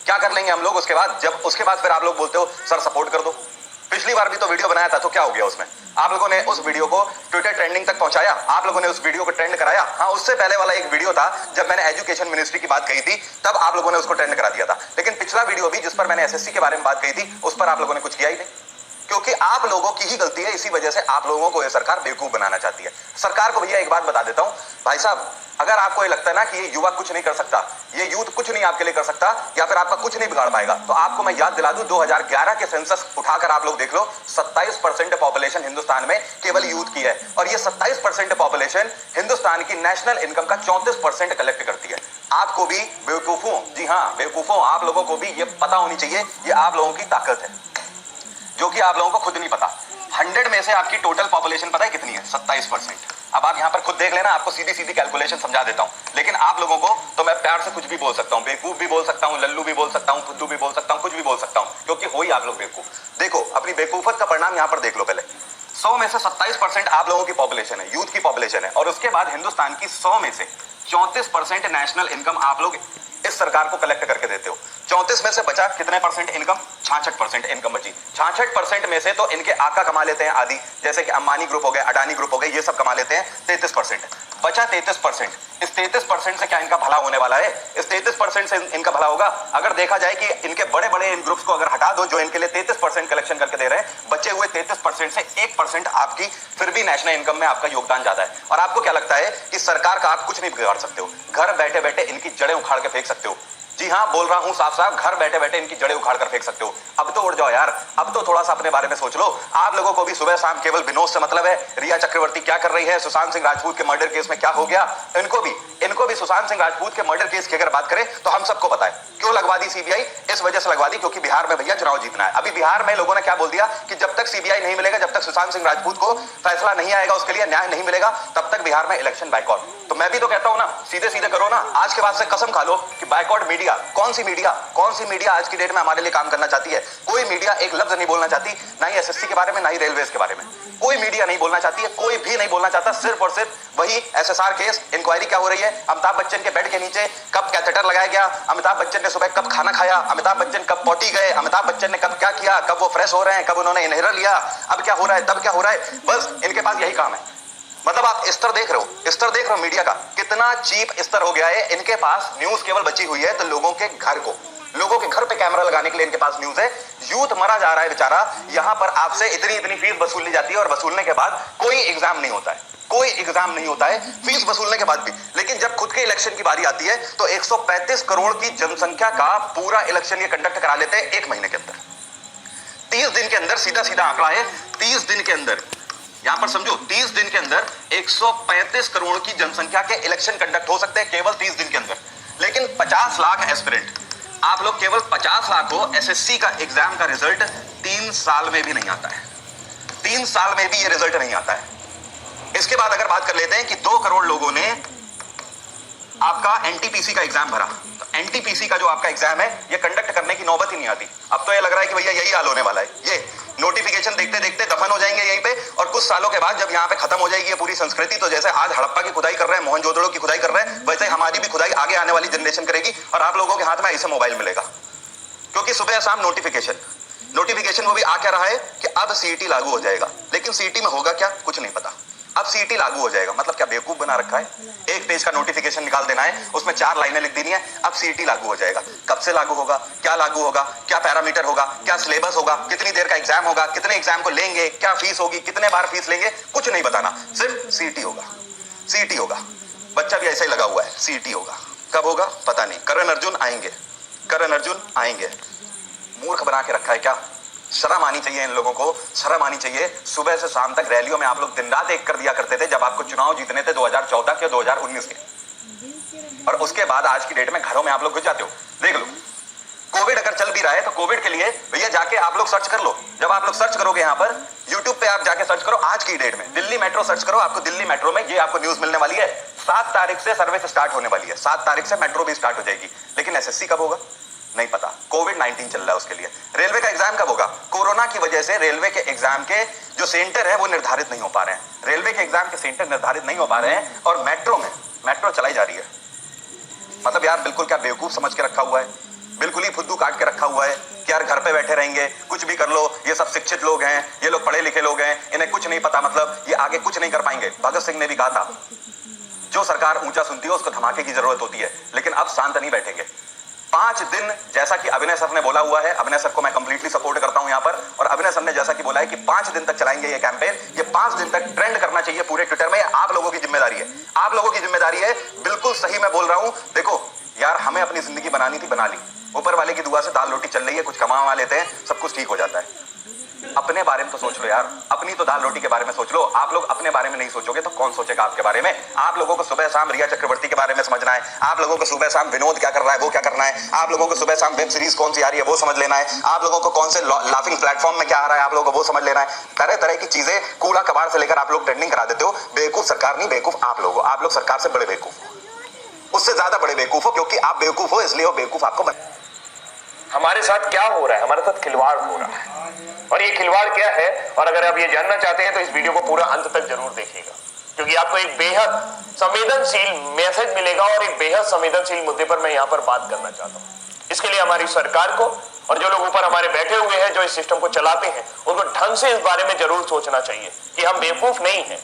क्या कर लेंगे हम लोग उसके बाद फिर आप लोग बोलते हो सर सपोर्ट कर दो। पिछली बार भी तो वीडियो बनाया था, तो क्या हो गया उसमें? आप लोगों ने उस वीडियो को ट्विटर ट्रेंडिंग तक पहुंचाया, आप लोगों ने उस वीडियो को ट्रेंड कराया। हाँ, उससे पहले वाला एक वीडियो था जब मैंने एजुकेशन मिनिस्ट्री की बात कही थी, तब आप लोगों ने उसको ट्रेंड करा दिया था। लेकिन पिछला वीडियो भी जिस पर मैंने एसएससी के बारे में बात कही थी, उस पर आप लोगों ने कुछ किया ही नहीं, क्योंकि आप लोगों की ही गलती है। इसी वजह से आप लोगों को यह सरकार बेवकूफ बनाना चाहती है। सरकार को भैया एक बात बता देता हूं, भाई साहब, अगर आपको ये लगता है ना कि ये युवा कुछ नहीं कर सकता, ये यूथ कुछ नहीं आपके लिए कर सकता, या फिर आपका कुछ नहीं बिगाड़ पाएगा, तो आपको मैं याद दिला दूं 2011 के सेंसस उठाकर आप लोग देख लो, 27% पॉपुलेशन हिंदुस्तान में केवल यूथ की है, और ये 27% पॉपुलेशन हिंदुस्तान की नेशनल इनकम का 34% कलेक्ट करती है। आपको भी बेवकूफों, जी हाँ बेवकूफों, आप लोगों को भी ये पता होनी चाहिए, ये आप लोगों की ताकत है, जो कि आप लोगों को खुद नहीं पता। 100 में से आपकी टोटल पॉपुलेशन पता है कितनी है? 27%। अब आप यहां पर खुद देख लेना, आपको सीधी सीधी कैलकुलेशन समझा देता हूं। लेकिन आप लोगों को तो मैं प्यार से कुछ भी बोल सकता हूं, बेवकूफ भी बोल सकता हूं, लल्लू भी बोल सकता हूं, फुद्दू भी बोल सकता हूं, कुछ भी बोल सकता हूं, क्योंकि हो ही आप लोग बेवकूफ। देखो अपनी बेवकूफत का परिणाम यहां पर देख लो। पहले 100 में से 27% आप लोगों की पॉपुलेशन है, यूथ की पॉपुलेशन है, और उसके बाद हिंदुस्तान की 100 में से 34% नेशनल इनकम आप लोग इस सरकार को कलेक्ट करके देते हो। 34 में से बचा कितने परसेंट इनकम? 66% इनकम बची। 66% में से तो इनके आका कमा लेते हैं आदि, जैसे कि अंबानी ग्रुप हो गए, अडानी ग्रुप हो गए, ये सब कमा लेते हैं 33%। बचा 33%। इस 33% से क्या इनका भला होने वाला है? इस 33% से इनका भला होगा? अगर देखा जाए कि इनके बड़े बड़े इन ग्रुप्स को अगर हटा दो जो इनके लिए 33% कलेक्शन करके दे रहे हैं, बचे हुए 33% से 1% आपकी फिर भी नेशनल इनकम में आपका योगदान ज्यादा है। और आपको क्या लगता है कि सरकार का आप कुछ नहीं बिगाड़ सकते हो, घर बैठे बैठे इनकी जड़ें उखाड़ के फेंक सकते हो। जी हाँ, बोल रहा हूं साफ साफ, घर बैठे बैठे इनकी जड़ें उखाड़ कर फेंक सकते हो। अब तो उड़ जाओ यार, अब तो थोड़ा सा अपने बारे में सोच लो। आप लोगों को भी सुबह शाम केवल विनोद से मतलब है। रिया चक्रवर्ती क्या कर रही है, सुशांत सिंह राजपूत के मर्डर केस में क्या हो गया, इनको भी सुशांत सिंह राजपूत के मर्डर केस की अगर बात करें तो हम सबको पता है क्यों लगवा दी सीबीआई। इस वजह से लगवा दी क्योंकि बिहार में भैया चुनाव जीतना है। अभी बिहार में लोगों ने क्या बोल दिया कि जब तक सीबीआई नहीं मिलेगा, जब तक सुशांत सिंह राजपूत को फैसला नहीं आएगा, उसके लिए न्याय नहीं मिलेगा, तब तक बिहार में इलेक्शन बाइकआउट। तो मैं भी तो कहता हूं ना, सीधे सीधे करो ना। आज के बाद से कसम खा लो कि बाइकआउट मीडिया, कौन सी मीडिया आज की डेट में हमारे लिए काम करना चाहती है? कोई मीडिया एक लफ्ज नहीं बोलना चाहती, ना ही एसएससी के बारे में, ना ही रेलवेज के बारे में। कोई मीडिया नहीं बोलना चाहती है, कोई भी नहीं बोलना चाहता। सिर्फ और सिर्फ वही एसएसआर केस, इंक्वायरी क्या हो रही है, अमिताभ बच्चन के बेड के नीचे कब कैथेटर लगाया गया, अमिताभ बच्चन ने सुबह कब खाना खाया, अमिताभ बच्चन कब पॉटी गए, अमिताभ बच्चन ने कब क्या किया, कब वो फ्रेश हो रहे हैं, कब उन्होंने इनहेलर लिया, अब क्या हो रहा है, तब क्या हो रहा है। बस इनके पास यही काम है। मतलब आप स्तर देख रहे हो मीडिया का कितना चीप स्तर हो गया है। इनके पास न्यूज केवल बची हुई है तो लोगों के घर पे कैमरा लगाने के लिए इनके पास न्यूज है। यूथ मरा जा रहा है बेचारा, यहां पर आपसे इतनी फीस वसूल ली जाती है और वसूलने के बाद कोई एग्जाम नहीं होता है, फीस वसूलने के बाद भी। लेकिन जब खुद के इलेक्शन की बारी आती है तो 135 करोड़ की जनसंख्या का पूरा इलेक्शन ये कंडक्ट करा लेते हैं 1 महीने के अंदर, 30 दिन के अंदर। सीधा आंकड़ा है, 30 दिन के अंदर, यहां पर समझो, 30 दिन के अंदर 135 करोड़ की जनसंख्या के इलेक्शन कंडक्ट हो सकते हैं केवल 30 दिन के अंदर। लेकिन 50 लाख एस्पिरेंट, आप लोग केवल 50 लाख को एसएससी का एग्जाम का रिजल्ट 3 साल में भी नहीं आता है, 3 साल में भी ये रिजल्ट नहीं आता है। इसके बाद अगर बात कर लेते हैं कि 2 करोड़ लोगों ने आपका एनटीपीसी का एग्जाम भरा, तो एनटीपीसी का जो आपका एग्जाम है ये कंडक्ट करने की नौबत ही नहीं आती। अब तो ये लग रहा है कि भैया यही हाल होने वाला है, ये नोटिफिकेशन देखते देखते दफन हो जाएंगे यहीं पे, और कुछ सालों के बाद जब यहाँ पे खत्म हो जाएगी ये पूरी संस्कृति, तो जैसे आज हड़प्पा की खुदाई कर रहे हैं, मोहनजोदड़ो की खुदाई कर रहे हैं, वैसे हमारी भी खुदाई आगे आने वाली जनरेशन करेगी और आप लोगों के हाथ में ऐसे मोबाइल मिलेगा। क्योंकि सुबह शाम नोटिफिकेशन वो भी आ क्या रहा है कि अब सीईटी लागू हो जाएगा, लेकिन सीईटी में होगा क्या, कुछ नहीं पता। अब सीईटी लागू हो जाएगा। मतलब क्या बेवकूफ बना रखा है? एक पेज का नोटिफिकेशन निकाल देना है, उसमें 4 लाइनें लिख देनी है, अब सीईटी लागू हो जाएगा। कब से लागू होगा, क्या लागू होगा, क्या पैरामीटर होगा, क्या सिलेबस होगा, कितनी देर का एग्जाम होगा, कितने एग्जाम को लेंगे, क्या फीस होगी, कितने बार फीस लेंगे, कुछ नहीं बताना, सिर्फ सीईटी होगा। सीईटी होगा। बच्चा भी ऐसा ही लगा हुआ है, सीईटी होगा। कब होगा पता नहीं। करण अर्जुन आएंगे, करण अर्जुन आएंगे। मूर्ख बना के रखा है क्या? शर्म आनी चाहिए इन लोगों को, शर्म आनी चाहिए। सुबह से शाम तक रैलियों में आप लोग दिन रात एक कर दिया करते थे जब आपको चुनाव जीतने थे 2014 के 2019 के, और उसके बाद आज की डेट में घरों में आप लोग घुस जाते हो। देख लो, कोविड अगर चल भी रहा है तो कोविड के लिए भैया जाके आप लोग सर्च कर लो। जब आप लोग सर्च करोगे यहाँ पर यूट्यूब पे, आप जाके सर्च करो आज की डेट में दिल्ली मेट्रो सर्च करो, आपको दिल्ली मेट्रो में ये आपको न्यूज मिलने वाली है 7 तारीख से सर्विस स्टार्ट होने वाली है। 7 तारीख से मेट्रो भी स्टार्ट हो जाएगी। लेकिन एसएससी कब होगा नहीं पता, कोविड-19 चल रहा है उसके लिए। रेलवे का एग्जाम कब होगा? कोरोना की वजह से रेलवे के एग्जाम के जो सेंटर है वो निर्धारित नहीं हो पा रहे हैं। रेलवे के एग्जाम के सेंटर निर्धारित नहीं हो पा रहे हैं और मेट्रो चलाई जा रही है। मतलब यार बिल्कुल क्या बेवकूफ समझ के रखा हुआ है, बिल्कुल ही फुद्दू काट के रखा हुआ है कि यार घर पे बैठे रहेंगे, कुछ भी कर लो, ये सब शिक्षित लोग हैं, ये लोग पढ़े लिखे लोग हैं, इन्हें कुछ नहीं पता, मतलब ये आगे कुछ नहीं कर पाएंगे। भगत सिंह ने भी कहा था जो सरकार ऊंचा सुनती है उसको धमाके की जरूरत होती है। लेकिन अब शांत नहीं बैठेंगे। 5 दिन, जैसा कि अभिनय सर ने बोला हुआ है, अभिनय सर को मैं कंप्लीटली सपोर्ट करता हूं यहां पर, और अभिनय सर ने जैसा कि बोला है कि 5 दिन तक चलाएंगे ये कैंपेन। ये 5 दिन तक ट्रेंड करना चाहिए पूरे ट्विटर में। आप लोगों की जिम्मेदारी है, आप लोगों की जिम्मेदारी है। बिल्कुल सही मैं बोल रहा हूं। देखो यार, हमें अपनी जिंदगी बनानी थी, बना ली। ऊपर वाले की दुआ से दाल रोटी चल रही है, कुछ कमा लेते हैं, सब कुछ ठीक हो जाता है। अपने बारे में तो सोच लो यार, अपनी तो दाल रोटी के बारे में सोच लो। आप लोग अपने बारे में नहीं सोचोगे तो कौन सोचेगा आपके बारे में? आप लोगों को सुबह शाम रिया चक्रवर्ती के बारे में समझना है, आप लोगों को सुबह शाम विनोद क्या कर रहा है वो क्या करना है, आप लोगों को सुबह शाम वेब सीरीज कौन सी आ रही है वो समझ लेना है, आप लोगों को कौन से लाफिंग प्लेटफॉर्म में क्या आ रहा है आप लोगों को वो समझ लेना है। तरह तरह की चीजें कूड़ा कबाड़ से लेकर आप लोग ट्रेंडिंग करा देते हो। बेवकूफ सरकार नहीं, बेवकूफ आप लोग हो। आप लोग सरकार से बड़े बेवकूफ हो, उससे ज्यादा बड़े बेवकूफ हो, क्योंकि आप बेवकूफ हो इसलिए वो बेवकूफ आपको बन। हमारे साथ क्या हो रहा है? हमारे साथ खिलवाड़ हो रहा है, और ये खिलवाड़ क्या है, और अगर आप ये जानना चाहते हैं तो इस वीडियो को पूरा अंत तक जरूर देखिएगा, क्योंकि आपको एक बेहद संवेदनशील मैसेज मिलेगा और एक बेहद संवेदनशील मुद्दे पर मैं यहाँ पर बात करना चाहता हूँ। इसके लिए हमारी सरकार को और जो लोग ऊपर हमारे बैठे हुए हैं जो इस सिस्टम को चलाते हैं उनको ढंग से इस बारे में जरूर सोचना चाहिए कि हम बेवकूफ नहीं हैं।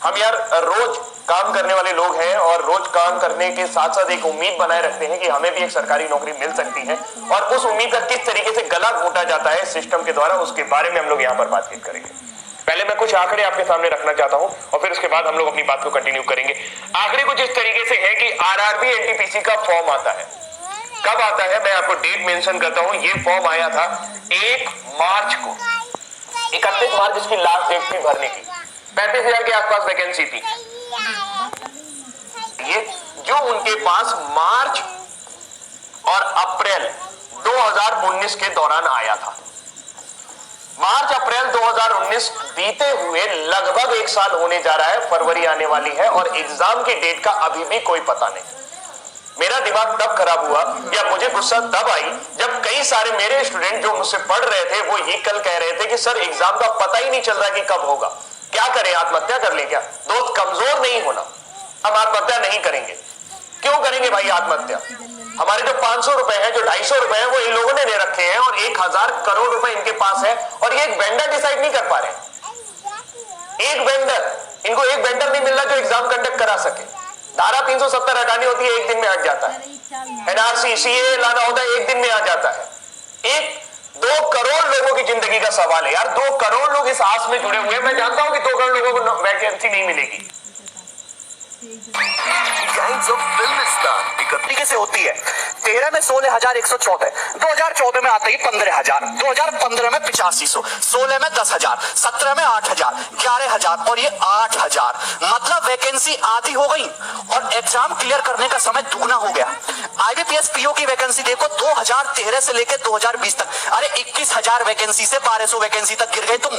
हम यार रोज काम करने वाले लोग हैं और रोज काम करने के साथ साथ एक उम्मीद बनाए रखते हैं कि हमें भी एक सरकारी नौकरी मिल सकती है, और उस उम्मीद का किस तरीके से गला घोटा जाता है सिस्टम के द्वारा, उसके बारे में हम लोग यहाँ पर बातचीत करेंगे। पहले मैं कुछ आंकड़े आपके सामने रखना चाहता हूं और फिर उसके बाद हम लोग अपनी बात को कंटिन्यू करेंगे। आंकड़े कुछ इस तरीके से है कि आरआरबी एनटीपीसी का फॉर्म आता है। कब आता है मैं आपको डेट मेंशन करता हूं। ये फॉर्म आया था 1 मार्च को, 31 मार्च इसकी लास्ट डेट थी भरने की। 35,000 के आसपास वैकेंसी थी। ये जो उनके पास मार्च और अप्रैल 2019 के दौरान आया था। मार्च अप्रैल 2019 बीते हुए लगभग 1 साल होने जा रहा है, फरवरी आने वाली है और एग्जाम की डेट का अभी भी कोई पता नहीं। मेरा दिमाग तब खराब हुआ या मुझे गुस्सा तब आई जब कई सारे मेरे स्टूडेंट जो मुझसे पढ़ रहे थे वो ये कल कह रहे थे कि सर एग्जाम का पता ही नहीं चल रहा कि कब होगा, क्या करें, आत्महत्या कर ले क्या? दोस्त कमजोर नहीं होना, हम आत्महत्या नहीं करेंगे। क्यों करेंगे भाई आत्महत्या? हमारे जो 500 रुपए हैं, जो 250 रुपए हैं, वो इन लोगों ने दे रखे हैं और 1000 करोड़ रुपए इनके पास है और ये एक वेंडर डिसाइड नहीं कर पा रहे। एक वेंडर, इनको एक वेंडर नहीं मिल रहा जो एग्जाम कंडक्ट करा सके। धारा 370 हटानी होती है, 1 दिन में हट जाता है। एनआरसी सीए लाना होता है, 1 दिन में आ जाता है। 2 करोड़ लोगों की जिंदगी का सवाल है यार। 2 करोड़ लोग इस आस में जुड़े हुए हैं। मैं जानता हूं कि 2 करोड़ लोगों को वैकेंसी नहीं मिलेगी। कैसे होती है? 13 में 16,114, 2014 में आते ही 15,000, 2015 में 8500, 16 में 10,000, 17 में 8,000, 11,000 और ये 8,000। मतलब वैकेंसी आधी हो गई और एग्जाम क्लियर करने का समय दुगना हो गया। आईबीपीएस पीओ की वैकेंसी देखो 2013 से लेकर 2020 तक, अरे 21,000 वैकेंसी से 1200 वैकेंसी तक गिर गए तुम।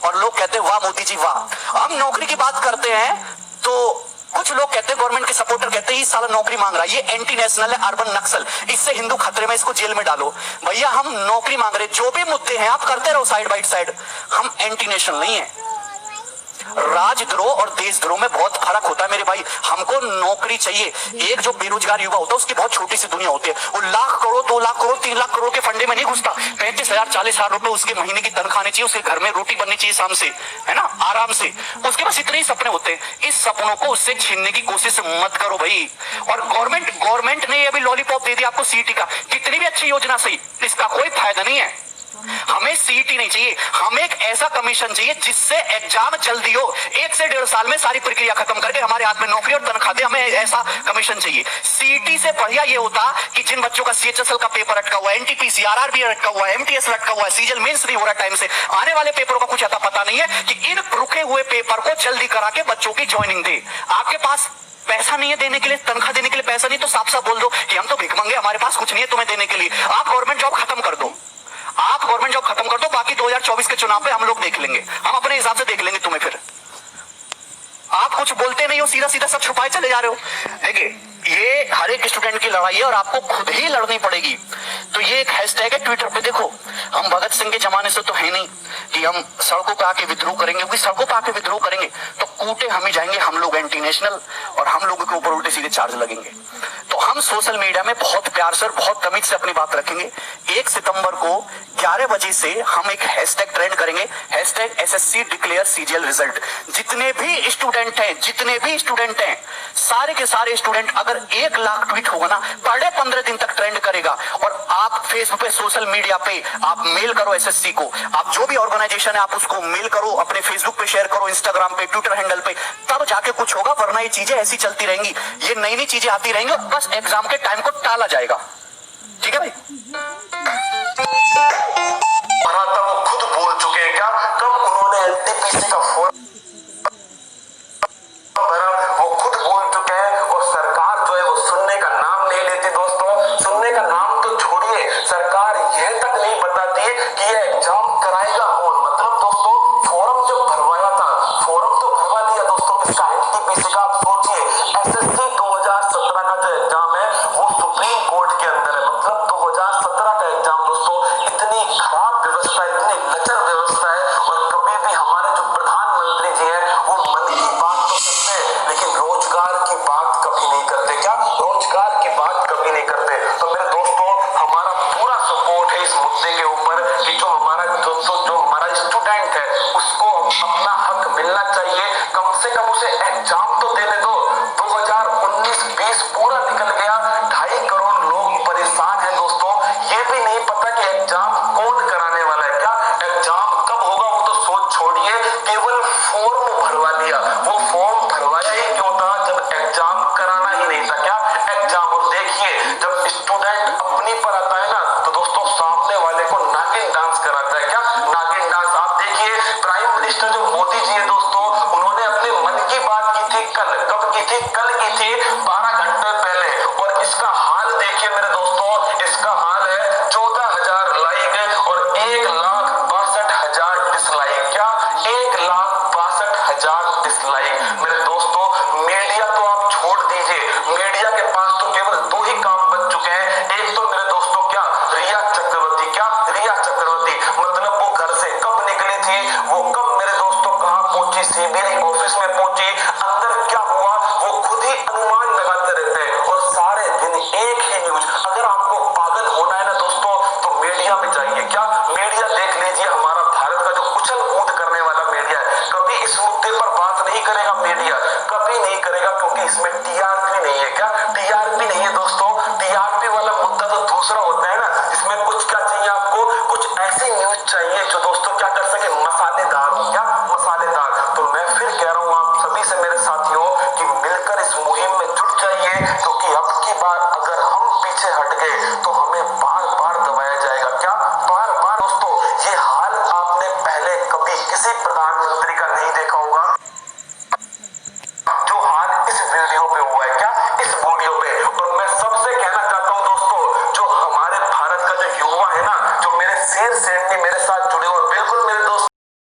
और लोग कहते हैं वाह मोदी जी वाह। हम नौकरी की बात करते हैं तो कुछ लोग कहते हैं, गवर्नमेंट के सपोर्टर कहते हैं ये साला नौकरी मांग रहा है, ये एंटी नेशनल है, अर्बन नक्सल, इससे हिंदू खतरे में, इसको जेल में डालो। भैया हम नौकरी मांग रहे, जो भी मुद्दे हैं आप करते रहो साइड बाय साइड, हम एंटी नेशनल नहीं है। राजद्रोह और देशद्रोह में बहुत फर्क होता है मेरे भाई। हमको नौकरी चाहिए। एक जो बेरोजगार युवा होता है उसकी बहुत छोटी सी दुनिया होती है। वो लाख करोड़, 2 लाख करोड़, 3 लाख करोड़ के फंडे में नहीं घुसता। 35,000 40,000 रुपए उसके महीने की तनख्वाह आनी चाहिए, उसके घर में रोटी बननी चाहिए शाम से, है ना, आराम से। उसके पास इतने ही सपने होते हैं। इस सपनों को उससे छीनने की कोशिश मत करो भाई। और गवर्नमेंट ने अभी लॉलीपॉप दे दिया आपको सीईटी का, कितनी भी अच्छी योजना सही, इसका कोई फायदा नहीं है। हमें सीईटी नहीं चाहिए, हमें एक ऐसा कमीशन चाहिए जिससे एग्जाम जल्दी हो। 1 से 1.5 साल में सारी प्रक्रिया खत्म करके हमारे हाथ में नौकरी और तनख्वाह दे, हमें ऐसा कमीशन चाहिए। सीईटी से बढ़िया ये होता कि जिन बच्चों का सीएचएसएल का पेपर अटका हुआ है, एनटीपीसी, आरआरबी अटका हुआ है, एमटीएस अटका हुआ है, सीजीएल मेंस नहीं हो रहा टाइम से, आने वाले पेपरों का कुछ अता पता नहीं है, कि इन रुके हुए पेपर को जल्दी करा के बच्चों की ज्वाइनिंग दे। आपके पास पैसा नहीं है देने के लिए, तनख्वाह देने के लिए पैसा नहीं, तो साफ साफ बोल दो कि हम तो भिखमंगे, हमारे पास कुछ नहीं है तुम्हें देने के लिए। आप गवर्नमेंट जॉब खत्म कर दो, आप गवर्नमेंट जॉब खत्म कर दो, बाकी 2024 के चुनाव पे हम लोग देख लेंगे, हम अपने हिसाब से देख लेंगे तुम्हें। फिर आप कुछ बोलते नहीं हो, सीधा सीधा सब छुपाए चले जा रहे हो। देखिए, ये हर एक स्टूडेंट की लड़ाई है और आपको खुद ही लड़नी पड़ेगी। तो ये एक हैशटैग है ट्विटर पे, देखो हम भगत सिंह के जमाने से तो है नहीं कि हम सड़कों पे आके विद्रोह करेंगे, क्योंकि सड़कों पे आके विद्रोह करेंगे तो कूटे हम ही जाएंगे, हम लोग एंटी नेशनल, और हम लोगों के ऊपर उल्टे सीधे चार्ज लगेंगे। तो हम सोशल मीडिया में बहुत प्यार से और बहुत तमीज से अपनी बात रखेंगे। 1 सितंबर को 11 बजे से हम एक हैशटैग ट्रेंड करेंगे, hashtag SSC declare CGL result. जितने भी स्टूडेंट हैं, सारे के सारे स्टूडेंट, अगर 1 लाख ट्वीट होगा ना, पर डे 15 दिन तक ट्रेंड करेगा। और आप फेसबुक पे, सोशल मीडिया पे आप मेल करो एसएससी को, आप जो भी ऑर्गेनाइजेशन है आप उसको मेल करो, अपने फेसबुक पे शेयर करो, इंस्टाग्राम पे, ट्विटर हैंडल पे, तब जाके कुछ होगा। वरना ये चीजें ऐसी चलती रहेंगी, ये नई नई चीजें आती रहेंगी, बस एग्जाम के टाइम को टाला जाएगा। ठीक है भाई? वो खुद बोल चुके हैं क्या, कब उन्होंने एनटीपीसी का फॉर्म भरा, वो खुद बोल चुके हैं। और सरकार जो है वो सुनने का नाम नहीं लेती दोस्तों। सुनने का नाम तो छोड़िए, सरकार यह तक नहीं बताती कि ये एग्जाम कराएगा कौन। मतलब दोस्तों, फॉर्म जो भरवाया था, फॉर्म तो भरवा लिया दोस्तों किसका, एनटीपीसी का। आप सोचिए, एसएससी 2017 का जो एग्जाम है वो सुप्रीम कोर्ट के अंदर है। मतलब 2017 का एग्जाम दोस्तों, इतनी खराब व्यवस्था, इतनी लचर व्यवस्था है। और कभी भी हमारे जो प्रधानमंत्री जी हैं वो मन की बात तो करते हैं, लेकिन रोजगार की बात कभी नहीं करते। क्या रोजगार की बात कभी नहीं करते? तो मेरे दोस्तों, हमारा पूरा सपोर्ट है इस मुद्दे के ऊपर कि जो हमारा स्टूडेंट है उसको अपना हक मिलना चाहिए। कम से कम उसे एग्जाम तो देने दो। 2019-20 पूरा निकल गया, 2.5 करोड़ लोग परेशान हैं दोस्तों। ये भी नहीं पता कि एग्जाम कौन कराने वाला है। क्या एग्जाम कब होगा वो तो सोच छोड़िए, केवल फॉर्म भरवा लिया। वो फॉर्म भरवाया ही क्यों था जब एग्जाम कराना ही नहीं था। क्या एग्जाम, और देखिए जब स्टूडेंट अपनी पर आता है ना, तो दोस्तों सामने वाले को नागिन डांस कराता है। क्या नागिन डांस? आप देखिए, प्राइम मिनिस्टर जो मोदी जी है दोस्तों, उन्होंने अपने मन की बात की थी कल, कब की थी? कल की थी, 12 घंटे पहले। और इसका हाल देखिए मेरे दोस्तों, इसका हाल है 14,000 लाइक और 1,62,000 डिसलाइक। क्या 1,62,000 डिसलाइक? मेरे दोस्तों, मीडिया तो आप छोड़ दीजिए, मीडिया के पास तो केवल 2 ही काम बच चुके हैं। एक तो मेरे दोस्तों क्या, रिया चक्रवर्ती। क्या रिया चक्रवर्ती? मतलब वो घर से कब निकली थी, वो कब मेरे दोस्तों कहां पहुंची, सीबीआई ऑफिस में पहुंची, अंदर क्या हुआ, वो खुद ही अनुमान लगाते रहते हैं। और सारे दिन एक ही न्यूज। अगर आपको पागल होना है ना दोस्तों, तो मीडिया में जाइए। क्या मीडिया देख लीजिए, हमारा भारत का जो उछल कूद करने वाला मीडिया है, कभी इस मुद्दे पर बात नहीं करेगा मीडिया, कभी नहीं करेगा, क्योंकि इसमें टीआरपी नहीं है। क्या टीआरपी नहीं है दोस्तों? टीआरपी वाला मुद्दा तो दूसरा होता है ना, इसमें कुछ क्या चाहिए आपको, कुछ ऐसी न्यूज चाहिए जो दोस्तों क्या कर सके, मसालेदार हो। क्या मसालेदार? तो मैं फिर कह रहा हूं आप सभी से, मेरे